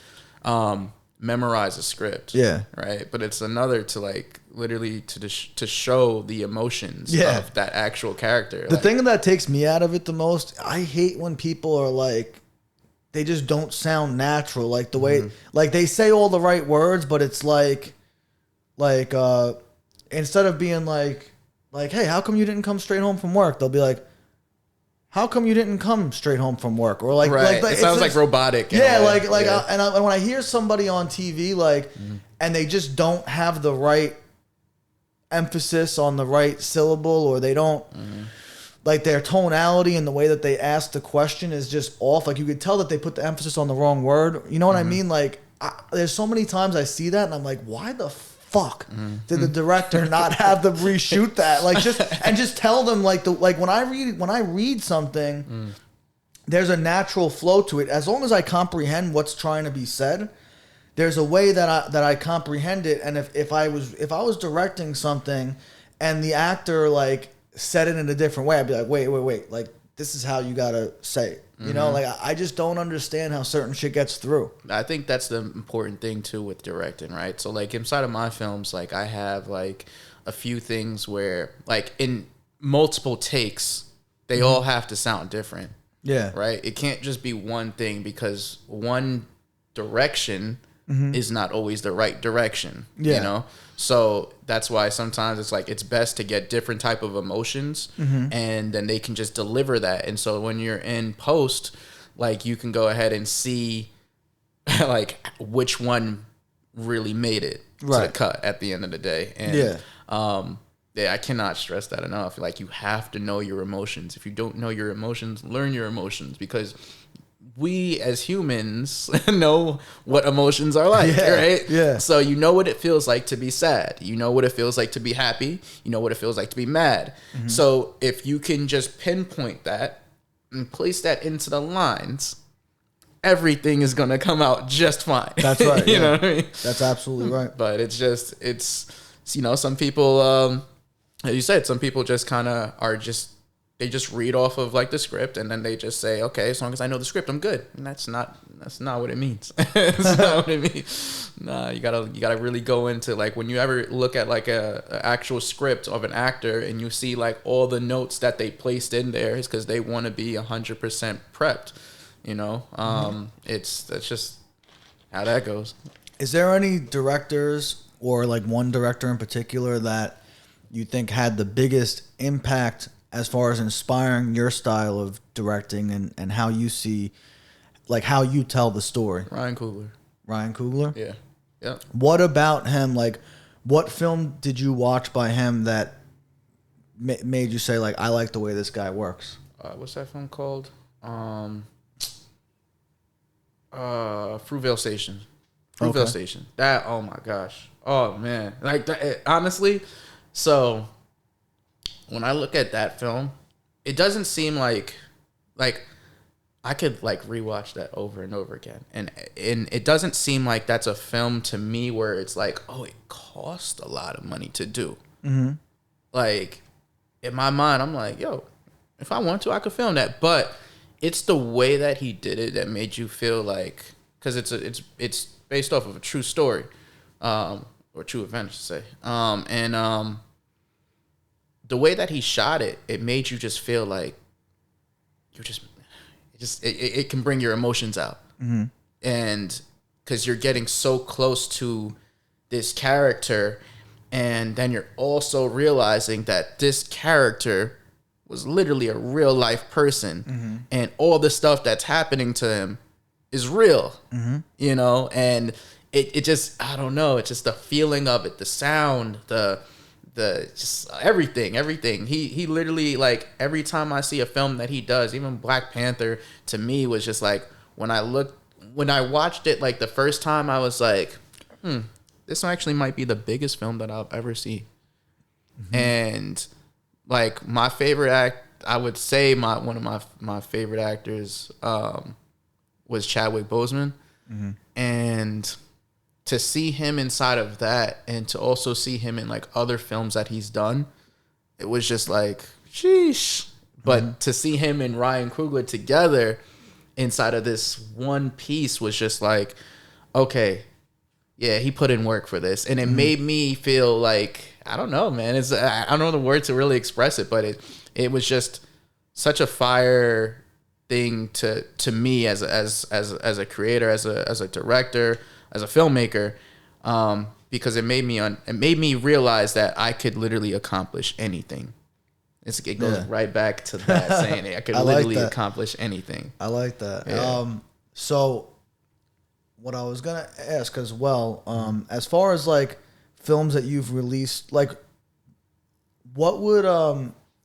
memorize a script, right, but it's another to like literally to show the emotions of that actual character. The thing that takes me out of it the most, I hate when people are like, they just don't sound natural, like the way like they say all the right words, but it's like instead of being like hey, how come you didn't come straight home from work, they'll be like, how come you didn't come straight home from work? Or like, it sounds like robotic. And when I hear somebody on TV and they just don't have the right emphasis on the right syllable, or they don't like their tonality and the way that they ask the question is just off. Like you could tell that they put the emphasis on the wrong word. You know what I mean? Like there's so many times I see that and I'm like, why the fuck did the director not have them reshoot that? Like just tell them like when I read something, there's a natural flow to it. As long as I comprehend what's trying to be said, there's a way that I comprehend it. And if I was directing something and the actor like said it in a different way, I'd be like, wait, like this is how you gotta say it. You know, like I just don't understand how certain shit gets through. I think that's the important thing too with directing, right? So like inside of my films, like I have like a few things where like in multiple takes, they all have to sound different. Yeah. Right? It can't just be one thing because one direction is not always the right direction. Yeah. You know? So that's why sometimes it's like it's best to get different type of emotions and then they can just deliver that. And so when you're in post, like you can go ahead and see like which one really made it to the cut at the end of the day. And yeah, I cannot stress that enough. Like you have to know your emotions. If you don't know your emotions, learn your emotions because we as humans know what emotions are like, right? Yeah. So you know what it feels like to be sad. You know what it feels like to be happy. You know what it feels like to be mad. So if you can just pinpoint that and place that into the lines, everything is gonna come out just fine. That's right. You know what I mean? That's absolutely right. But it's you know, some people as you said, some people just kind of are just they just read off of like the script and then they just say, okay, as long as I know the script, I'm good. And that's not what it means. That's not what it means. Nah, you gotta really go into like when you ever look at like a actual script of an actor and you see like all the notes that they placed in there is because they want to be 100% prepped. You know, that's just how that goes. Is there any directors or like one director in particular that you think had the biggest impact as far as inspiring your style of directing and how you see, like how you tell the story? Ryan Coogler. Yeah. Yeah. What about him? Like, what film did you watch by him that made you say, like, I like the way this guy works? What's that film called? Fruitvale Station. Fruitvale Station. That, oh my gosh. Oh man. Like that, honestly, so when I look at that film, it doesn't seem like I could like rewatch that over and over again. And it doesn't seem like that's a film to me where it's like, oh, it cost a lot of money to do. Like in my mind, I'm like, yo, if I want to, I could film that. But it's the way that he did it that made you feel like, because it's based off of a true story, or true event, I should say. And the way that he shot it, it made you just feel like it can bring your emotions out. And because you're getting so close to this character, and then you're also realizing that this character was literally a real life person, and all the stuff that's happening to him is real, you know, and it just, I don't know, it's just the feeling of it, the sound, the just everything. He literally, like, every time I see a film that he does, even Black Panther, to me was just like, when I watched it, like the first time, I was like, this actually might be the biggest film that I'll ever see. And like my favorite I would say one of my favorite actors was Chadwick Boseman. And to see him inside of that and to also see him in like other films that he's done, it was just like, sheesh. But to see him and Ryan Coogler together inside of this one piece was just like, okay, yeah, he put in work for this. And it made me feel like, I don't know, man. I don't know the word to really express it, but it was just such a fire thing to me as a creator, as a director, as a filmmaker, because it made me realize that I could literally accomplish anything. It goes right back to that saying it. I could literally accomplish anything. I like that. Yeah. So what I was gonna ask as well, as far as like films that you've released, like what would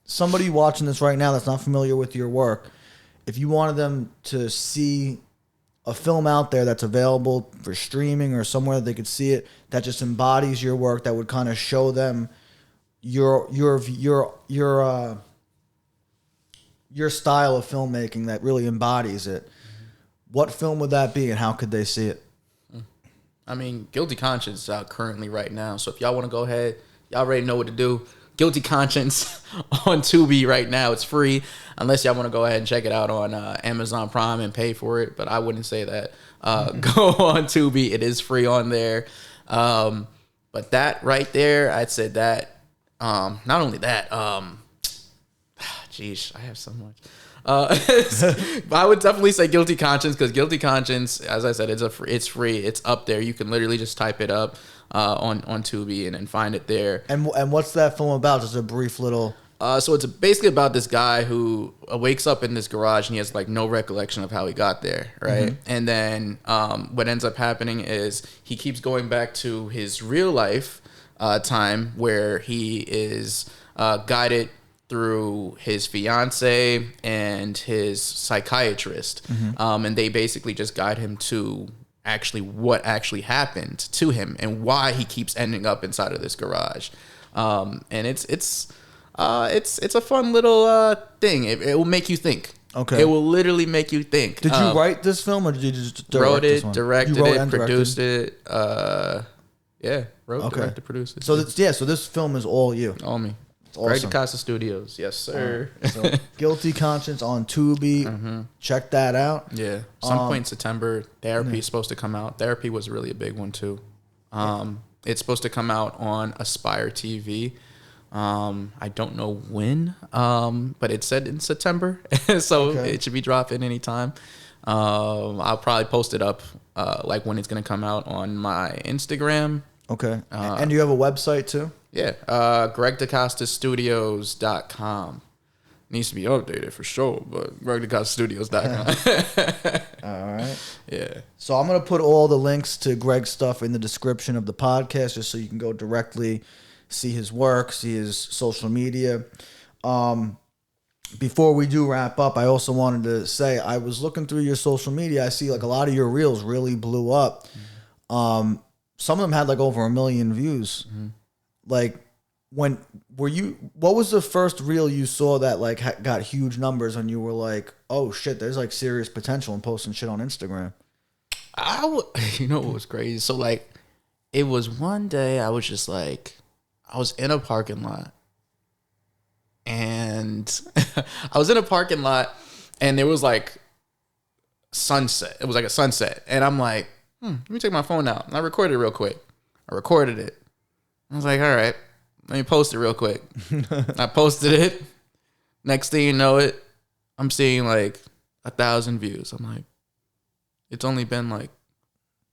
somebody watching this right now that's not familiar with your work, if you wanted them to see a film out there that's available for streaming or somewhere that they could see it, that just embodies your work, that would kind of show them your style of filmmaking that really embodies it, what film would that be and how could they see it? I mean, Guilty Conscience is out currently right now. So if y'all want to go ahead, y'all already know what to do. Guilty Conscience on Tubi right now. It's free unless y'all want to go ahead and check it out on Amazon Prime and pay for it. But I wouldn't say that. Go on Tubi. It is free on there. But that right there, I'd say that. Not only that. Geez, I have so much. I would definitely say Guilty Conscience, because Guilty Conscience, as I said, it's free. It's up there. You can literally just type it up on Tubi and find it there. And what's that film about? Just a brief little. So it's basically about this guy who wakes up in this garage and he has like no recollection of how he got there, right? Mm-hmm. And then what ends up happening is he keeps going back to his real life time where he is guided through his fiance and his psychiatrist. Mm-hmm. And they basically just guide him to actually what actually happened to him and why he keeps ending up inside of this garage. And it's a fun little thing. It will make you think. Okay. It will literally make you think. Did you write this film or did you just direct wrote it, this one? directed it, produced it. Directed, produced it. So this film is all you. All me. Awesome. Gregg Dacosta Studios, yes sir. So Guilty Conscience on Tubi. Mm-hmm. Check that out. Yeah, some point in September. Therapy is supposed to come out. Therapy was really a big one too. It's supposed to come out on Aspire TV. I don't know when, but it said in September, so it should be dropping anytime. I'll probably post it up like when it's gonna come out on my Instagram. Okay. And do you have a website too? Yeah, GreggDacostaStudios.com. Needs to be updated for sure, but GreggDacostaStudios.com. All right. Yeah. So I'm going to put all the links to Gregg's stuff in the description of the podcast just so you can go directly see his work, see his social media. Before we do wrap up, I also wanted to say I was looking through your social media. I see like a lot of your reels really blew up. Some of them had like over 1 million views. Mm-hmm. Like, what was the first reel you saw that like got huge numbers and you were like, oh shit, there's like serious potential in posting shit on Instagram? You know what was crazy? So like, it was one day I was just like, I was in a parking lot and there was like sunset. It was like a sunset. And I'm like, let me take my phone out. And I recorded it real quick. I recorded it. I was like, all right, let me post it real quick. I posted it. Next thing you know it, I'm seeing like 1,000 views. I'm like, it's only been like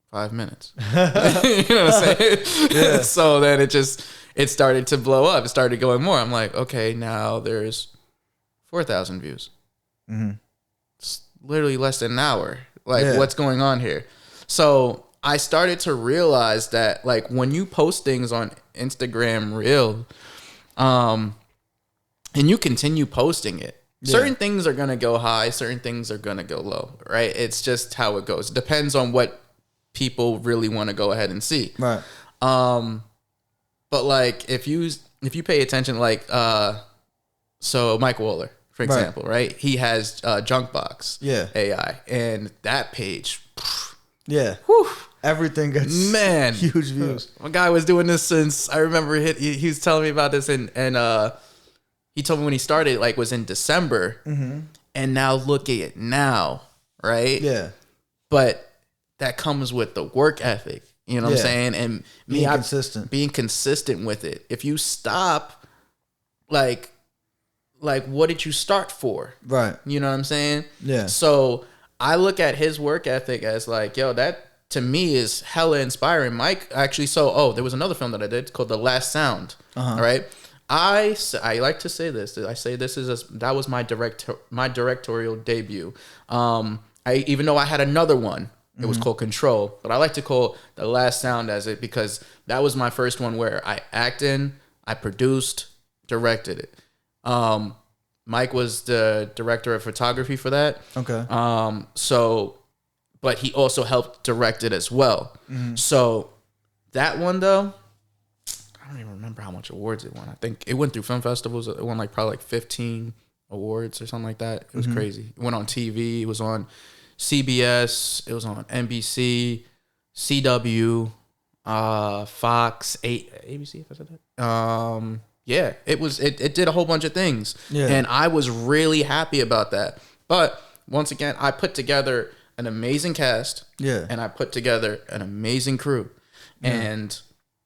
5 minutes. You know what I'm saying? Yeah. So then it started to blow up. It started going more. I'm like, okay, now there's 4,000 views. Mm-hmm. It's literally less than an hour. Like, what's going on here? So I started to realize that like when you post things on Instagram Reel, and you continue posting it, certain things are gonna go high, certain things are gonna go low, right? It's just how it goes. It depends on what people really want to go ahead and see. Right. But like if you pay attention, like so Mike Waller, for example, right? He has Junkbox AI, and that page. Yeah. Whew. Everything gets huge views. My guy was doing this since I remember he was telling me about this and he told me when he started like was in December. Mm-hmm. And now look at it now, right? Yeah. But that comes with the work ethic, you know what I'm saying? And being consistent. Being consistent with it. If you stop, like what did you start for? Right. You know what I'm saying? Yeah. So I look at his work ethic as like, yo, that to me is hella inspiring. Mike actually, there was another film that I did called The Last Sound. Uh-huh. Right. I like to say this. I say that was my directorial debut. Even though I had another one, it was called Control, but I like to call The Last Sound as it because that was my first one where I acted, I produced, directed it. Mike was the director of photography for that. Okay. But he also helped direct it as well. Mm-hmm. So that one though, I don't even remember how much awards it won. I think it went through film festivals. It won probably 15 awards or something like that. It was crazy. It went on TV. It was on CBS. It was on NBC, CW, Fox, ABC. If I said that. yeah, it did a whole bunch of things. Yeah. And I was really happy about that. But once again, I put together an amazing cast. Yeah. And I put together an amazing crew. And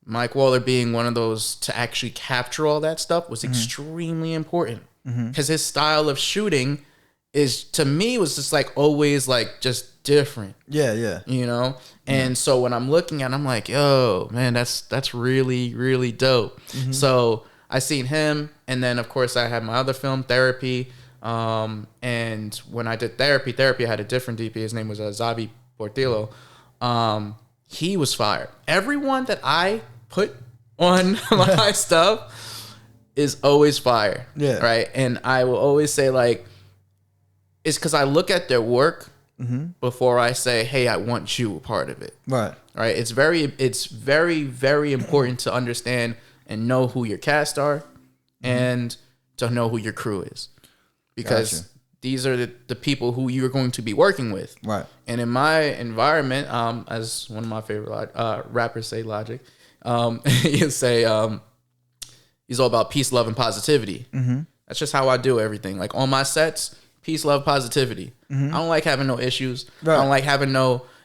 Mike Waller being one of those to actually capture all that stuff was extremely important. Because his style of shooting is, to me, was just like always like just different. Yeah, yeah. You know? And so when I'm looking at it, I'm like, yo, man, that's really, really dope. So I seen him, and then of course I had my other film, Therapy. And when I did Therapy, I had a different DP. His name was Zavi Portillo. He was fired. Everyone that I put on my stuff is always fire. Yeah. Right. And I will always say, like, it's because I look at their work before I say, hey, I want you a part of it. Right. Right. It's very, very important to understand and know who your cast are and to know who your crew is. Because these are the people who you're going to be working with. Right. And in my environment, as one of my favorite rappers say, Logic, he'll say, he's all about peace, love, and positivity. That's just how I do everything. Like on my sets, peace, love, positivity. I don't like having no issues. Right. I don't like having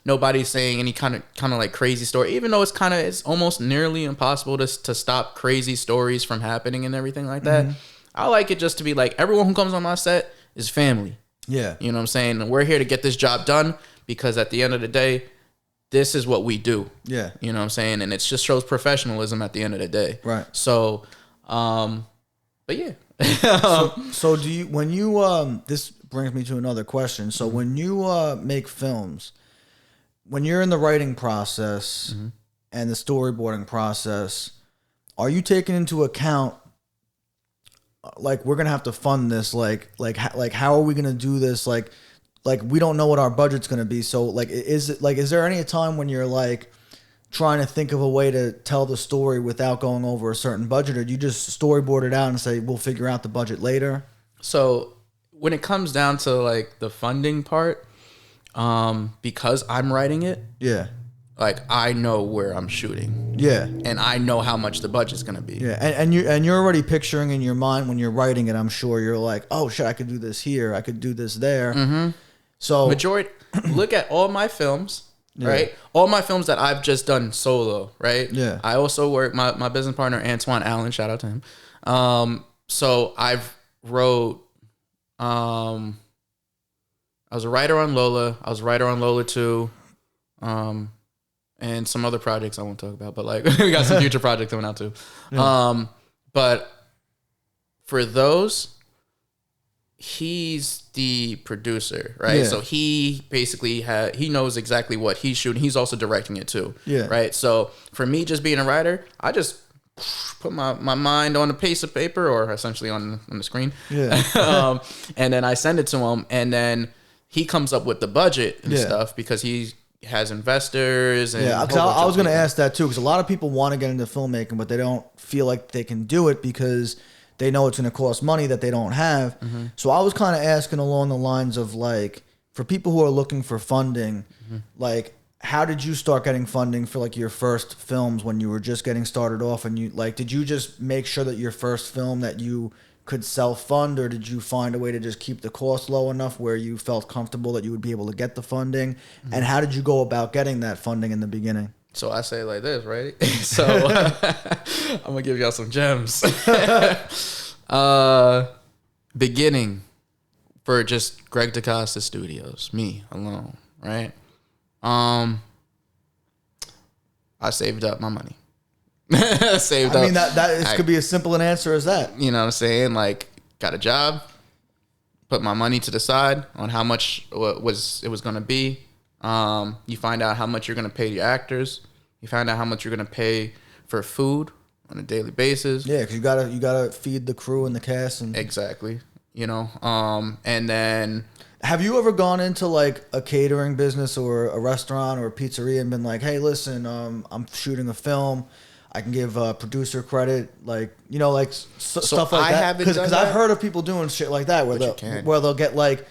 nobody saying any kind of like crazy story, even though it's almost nearly impossible to stop crazy stories from happening and everything like that. I like it just to be like, everyone who comes on my set is family. Yeah. You know what I'm saying? And we're here to get this job done because at the end of the day, this is what we do. Yeah. You know what I'm saying? And it just shows professionalism at the end of the day. Right. So, but yeah. So do you, when you, this brings me to another question. So when you make films, when you're in the writing process and the storyboarding process, are you taking into account, like, we're gonna have to fund this, like how are we gonna do this, like we don't know what our budget's gonna be, so like is there any time when you're like trying to think of a way to tell the story without going over a certain budget, or do you just storyboard it out and say we'll figure out the budget later? So when it comes down to like the funding part, because I'm writing it, Yeah. like I know where I'm shooting. Yeah. And I know how much the budget's gonna be. Yeah. And you're already picturing in your mind when you're writing it, I'm sure you're like, oh shit, I could do this here, I could do this there. So Majority look at all my films, right? All my films that I've just done solo, right? Yeah. I also work my business partner Antoine Allen, shout out to him. So I've wrote I was a writer on Lola. I was a writer on Lola 2. And some other projects I won't talk about, but like we got some future projects coming out too. Yeah. But for those, he's the producer, right? Yeah. So he basically he knows exactly what he's shooting. He's also directing it too. Yeah. Right. So for me, just being a writer, I just put my mind on a piece of paper or essentially on the screen. Yeah. And then I send it to him, and then he comes up with the budget and stuff because he has investors. And because I was going to ask that too, because a lot of people want to get into filmmaking, but they don't feel like they can do it because they know it's going to cost money that they don't have. So I was kind of asking along the lines of like, for people who are looking for funding, like, how did you start getting funding for like your first films when you were just getting started off? And you like, did you just make sure that your first film that you could self-fund, or did you find a way to just keep the cost low enough where you felt comfortable that you would be able to get the funding? And how did you go about getting that funding in the beginning? So I say it like this, right? So I'm gonna give y'all some gems. Beginning for just Gregg Dacosta Studios, me alone, right? I saved up my money. Saved up. I mean, that could be as simple an answer as that. You know what I'm saying? Like, got a job, put my money to the side on how much it was going to be. You find out how much you're going to pay your actors. You find out how much you're going to pay for food on a daily basis. Yeah, because you gotta feed the crew and the cast. And exactly. You know, and then... Have you ever gone into like a catering business or a restaurant or a pizzeria and been like, hey, listen, I'm shooting a film, I can give producer credit, like, you know, like stuff like that? Because I've heard of people doing shit like that where they'll get like,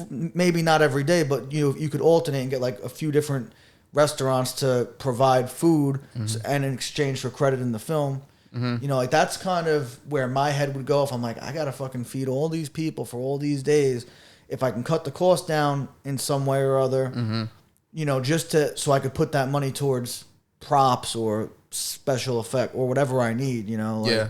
maybe not every day, but you could alternate and get like a few different restaurants to provide food and in exchange for credit in the film. You know, like that's kind of where my head would go if I'm like, I gotta fucking feed all these people for all these days. If I can cut the cost down in some way or other, you know, so I could put that money towards props or special effect or whatever I need, you know. Like, yeah.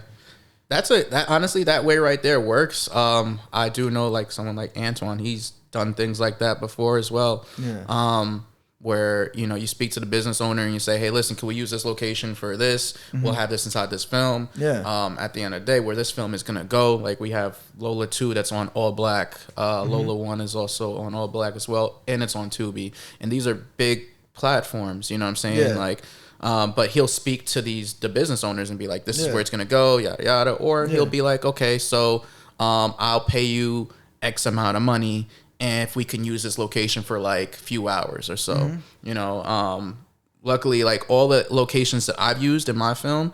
That honestly, that way right there works. I do know like someone like Antoine, he's done things like that before as well. Yeah. Where, you know, you speak to the business owner and you say, hey, listen, can we use this location for this? We'll have this inside this film. Yeah. At the end of the day, where this film is going to go, like we have Lola 2 that's on all black. Lola 1 is also on all black as well. And it's on Tubi. And these are big platforms, you know what I'm saying? Yeah. Like, but he'll speak to the business owners and be like, this is where it's going to go, yada, yada. Or he'll be like, okay, so I'll pay you X amount of money, and if we can use this location for like a few hours or so, you know, luckily, like all the locations that I've used in my film,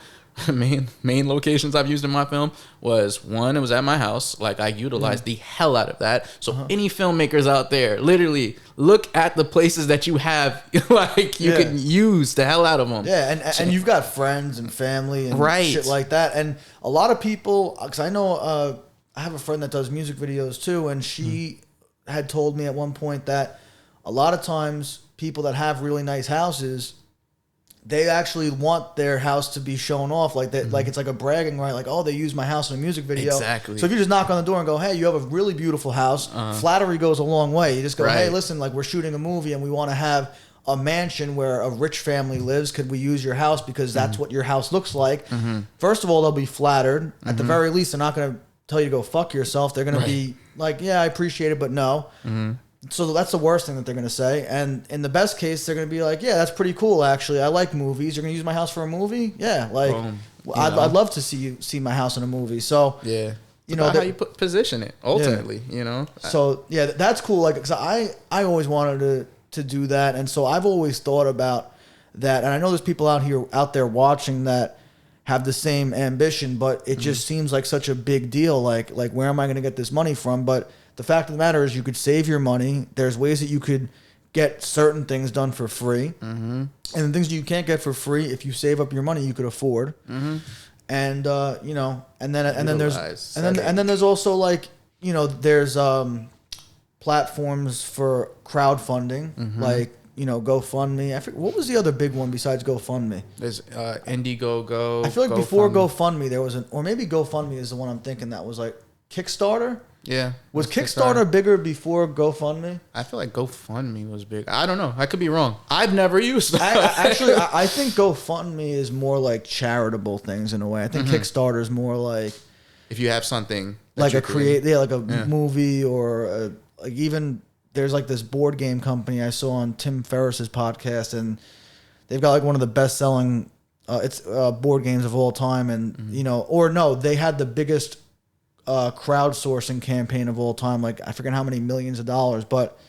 main locations I've used in my film was one, it was at my house. Like I utilized the hell out of that. So any filmmakers out there, literally look at the places that you have, like you can use the hell out of them. Yeah. And you've got friends and family and shit like that. And a lot of people, cause I know, I have a friend that does music videos too. And she had told me at one point that a lot of times people that have really nice houses, they actually want their house to be shown off like that. Like it's like a bragging right. Like, oh, they use my house in a music video. Exactly. So if you just knock on the door and go, hey, you have a really beautiful house. Flattery goes a long way. You just go, hey, listen, like we're shooting a movie and we want to have a mansion where a rich family lives. Could we use your house because that's what your house looks like? First of all, they'll be flattered. At the very least, they're not going to tell you to go fuck yourself. They're going to be like, yeah, I appreciate it, but no. So that's the worst thing that they're going to say. And in the best case, they're going to be like, yeah, that's pretty cool, actually. I like movies. You're going to use my house for a movie? Yeah. Like, I'd love to see my house in a movie. So, yeah. You know, how you position it, ultimately, you know? So, yeah, that's cool. Like, because I always wanted to do that. And so I've always thought about that. And I know there's people out there watching that have the same ambition, but it just seems like such a big deal. Like where am I going to get this money from? But the fact of the matter is you could save your money. There's ways that you could get certain things done for free. And the things you can't get for free, if you save up your money, you could afford. And, you know, and then there's also like, you know, there's platforms for crowdfunding, like, you know, GoFundMe. I forget, what was the other big one besides GoFundMe? There's Indiegogo. I feel like before GoFundMe there was or maybe GoFundMe is the one I'm thinking that was like Kickstarter. Yeah. Was Kickstarter bigger before GoFundMe? I feel like GoFundMe was big. I don't know. I could be wrong. I've never used it. I think GoFundMe is more like charitable things in a way. I think Kickstarter is more like if you have something like a movie or like even. There's like this board game company I saw on Tim Ferriss's podcast, and they've got like one of the best selling board games of all time. And, you know, or no, they had the biggest crowdsourcing campaign of all time. Like I forget how many millions of dollars, but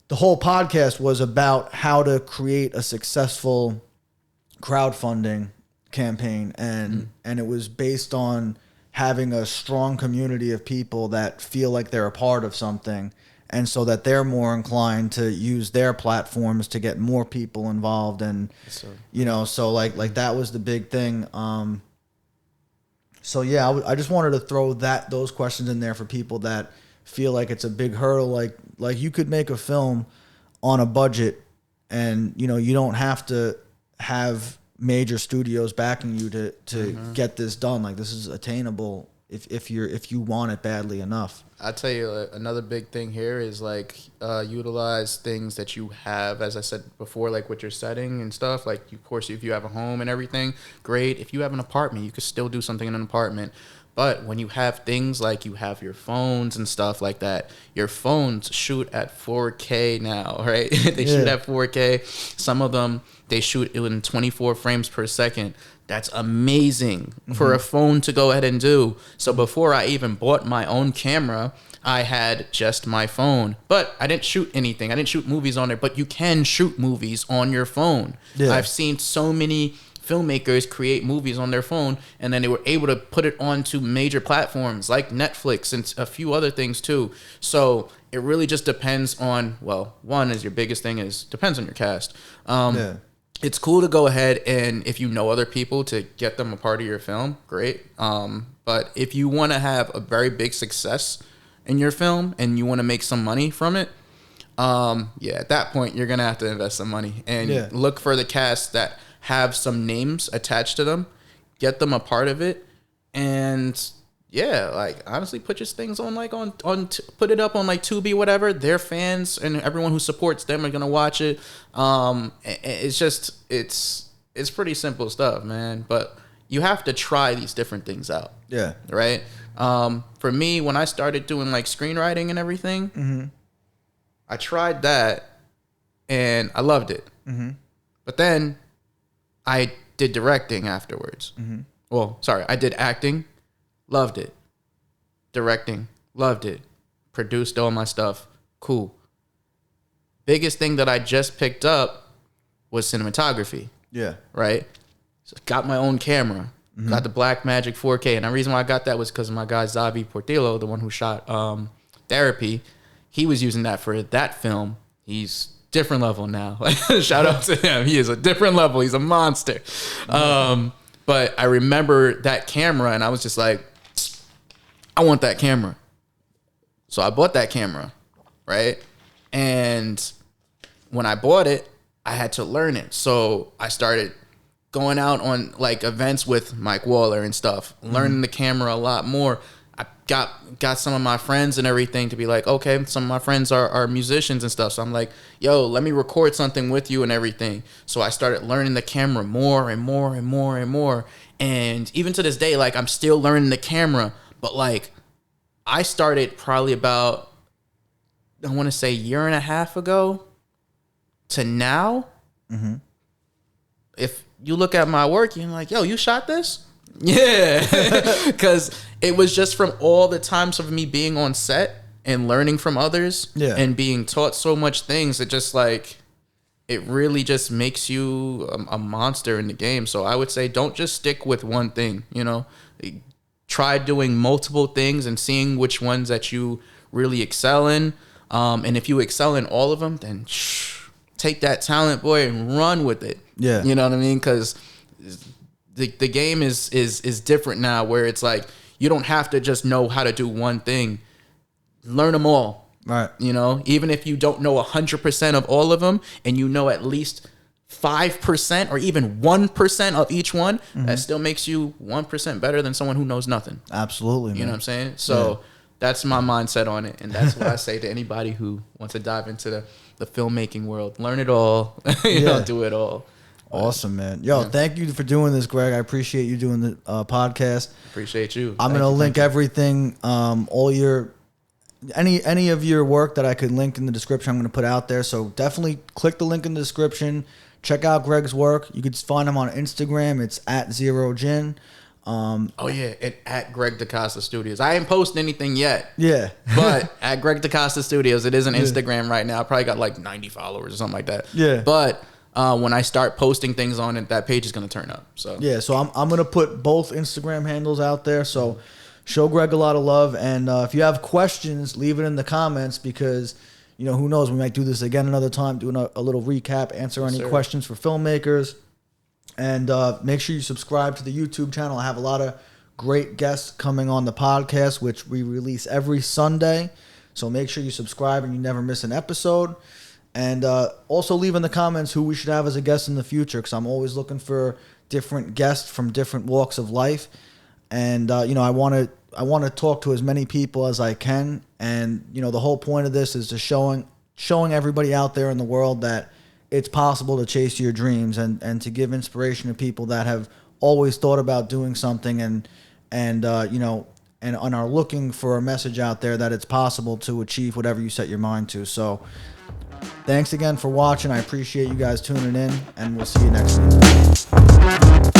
the whole podcast was about how to create a successful crowdfunding campaign. And it was based on having a strong community of people that feel like they're a part of something. And so that they're more inclined to use their platforms to get more people involved, and you know, so like that was the big thing. So yeah, I just wanted to throw those questions in there for people that feel like it's a big hurdle. Like you could make a film on a budget, and you know you don't have to have major studios backing you to get this done. Like this is attainable if you want it badly enough. I tell you, another big thing here is like utilize things that you have, as I said before, like with your setting and stuff. Like, of course, if you have a home and everything, great. If you have an apartment, you could still do something in an apartment. But when you have things like you have your phones and stuff like that, your phones shoot at 4K now, right? They shoot at 4K. Some of them, they shoot in 24 frames per second. That's amazing for a phone to go ahead and do. So before I even bought my own camera, I had just my phone. But I didn't shoot anything. I didn't shoot movies on there. But you can shoot movies on your phone. Yeah. I've seen so many filmmakers create movies on their phone, and then they were able to put it onto major platforms like Netflix and a few other things too. So it really just depends on, well, one is your biggest thing is depends on your cast. it's cool to go ahead and if you know other people to get them a part of your film, great. But if you want to have a very big success in your film and you want to make some money from it, at that point you're gonna have to invest some money and look for the cast that have some names attached to them, get them a part of it, and like honestly, put your things on put it up on like Tubi, whatever. Their fans and everyone who supports them are gonna watch it. It's just it's pretty simple stuff, man. But you have to try these different things out. Yeah. Right. For me, when I started doing like screenwriting and everything, I tried that and I loved it. But then I did directing afterwards. Well, sorry, I did acting. Loved it. Directing. Loved it. Produced all my stuff. Cool. Biggest thing that I just picked up was cinematography. Yeah. Right? So got my own camera. Got the Blackmagic 4K. And the reason why I got that was because of my guy Zavi Portillo, the one who shot Therapy. He was using that for that film. He's different level now. Shout out to him. He is a different level. He's a monster. But I remember that camera and I was just like, I want that camera. So I bought that camera, right? And when I bought it, I had to learn it. So I started going out on like events with Mike Waller and stuff, learning the camera a lot more. I got some of my friends and everything to be like, okay, some of my friends are musicians and stuff. So I'm like, yo, let me record something with you and everything. So I started learning the camera more and more and more and more. And even to this day, like I'm still learning the camera. But like, I started probably about, I want to say a year and a half ago to now. If you look at my work, you're like, yo, you shot this? Yeah. Because it was just from all the times of me being on set and learning from others and being taught so much things. It just like, it really just makes you a monster in the game. So I would say don't just stick with one thing, you know. Try doing multiple things and seeing which ones that you really excel in. And if you excel in all of them, then take that talent, boy, and run with it. Yeah. You know what I mean? Because the game is different now where it's like you don't have to just know how to do one thing. Learn them all. Right. You know, even if you don't know 100% of all of them and you know at least 5% or even 1% of each one, that still makes you 1% better than someone who knows nothing. Absolutely, man. You know what I'm saying? So that's my mindset on it. And that's what I say to anybody who wants to dive into the filmmaking world. Learn it all. you know, do it all. Awesome, man. Yo, thank you for doing this, Greg. I appreciate you doing the podcast. Appreciate you. I'm going to link everything, all your... Any of your work that I could link in the description, I'm going to put out there. So definitely click the link in the description. Check out Gregg's work. You can find him on Instagram. It's @0gin. And at Gregg Dacosta Studios. I ain't posting anything yet. Yeah. But at Gregg Dacosta Studios, it is an Instagram right now. I probably got like 90 followers or something like that. Yeah. But when I start posting things on it, that page is going to turn up. So so I'm going to put both Instagram handles out there. So show Greg a lot of love. And if you have questions, leave it in the comments because... You know, who knows? We might do this again another time, doing a little recap, answer any questions for filmmakers. And make sure you subscribe to the YouTube channel. I have a lot of great guests coming on the podcast, which we release every Sunday. So make sure you subscribe and you never miss an episode. And also leave in the comments who we should have as a guest in the future because I'm always looking for different guests from different walks of life. And, you know, I want to talk to as many people as I can. And, you know, the whole point of this is to showing everybody out there in the world that it's possible to chase your dreams and to give inspiration to people that have always thought about doing something and you know, and are looking for a message out there that it's possible to achieve whatever you set your mind to. So thanks again for watching. I appreciate you guys tuning in and we'll see you next week.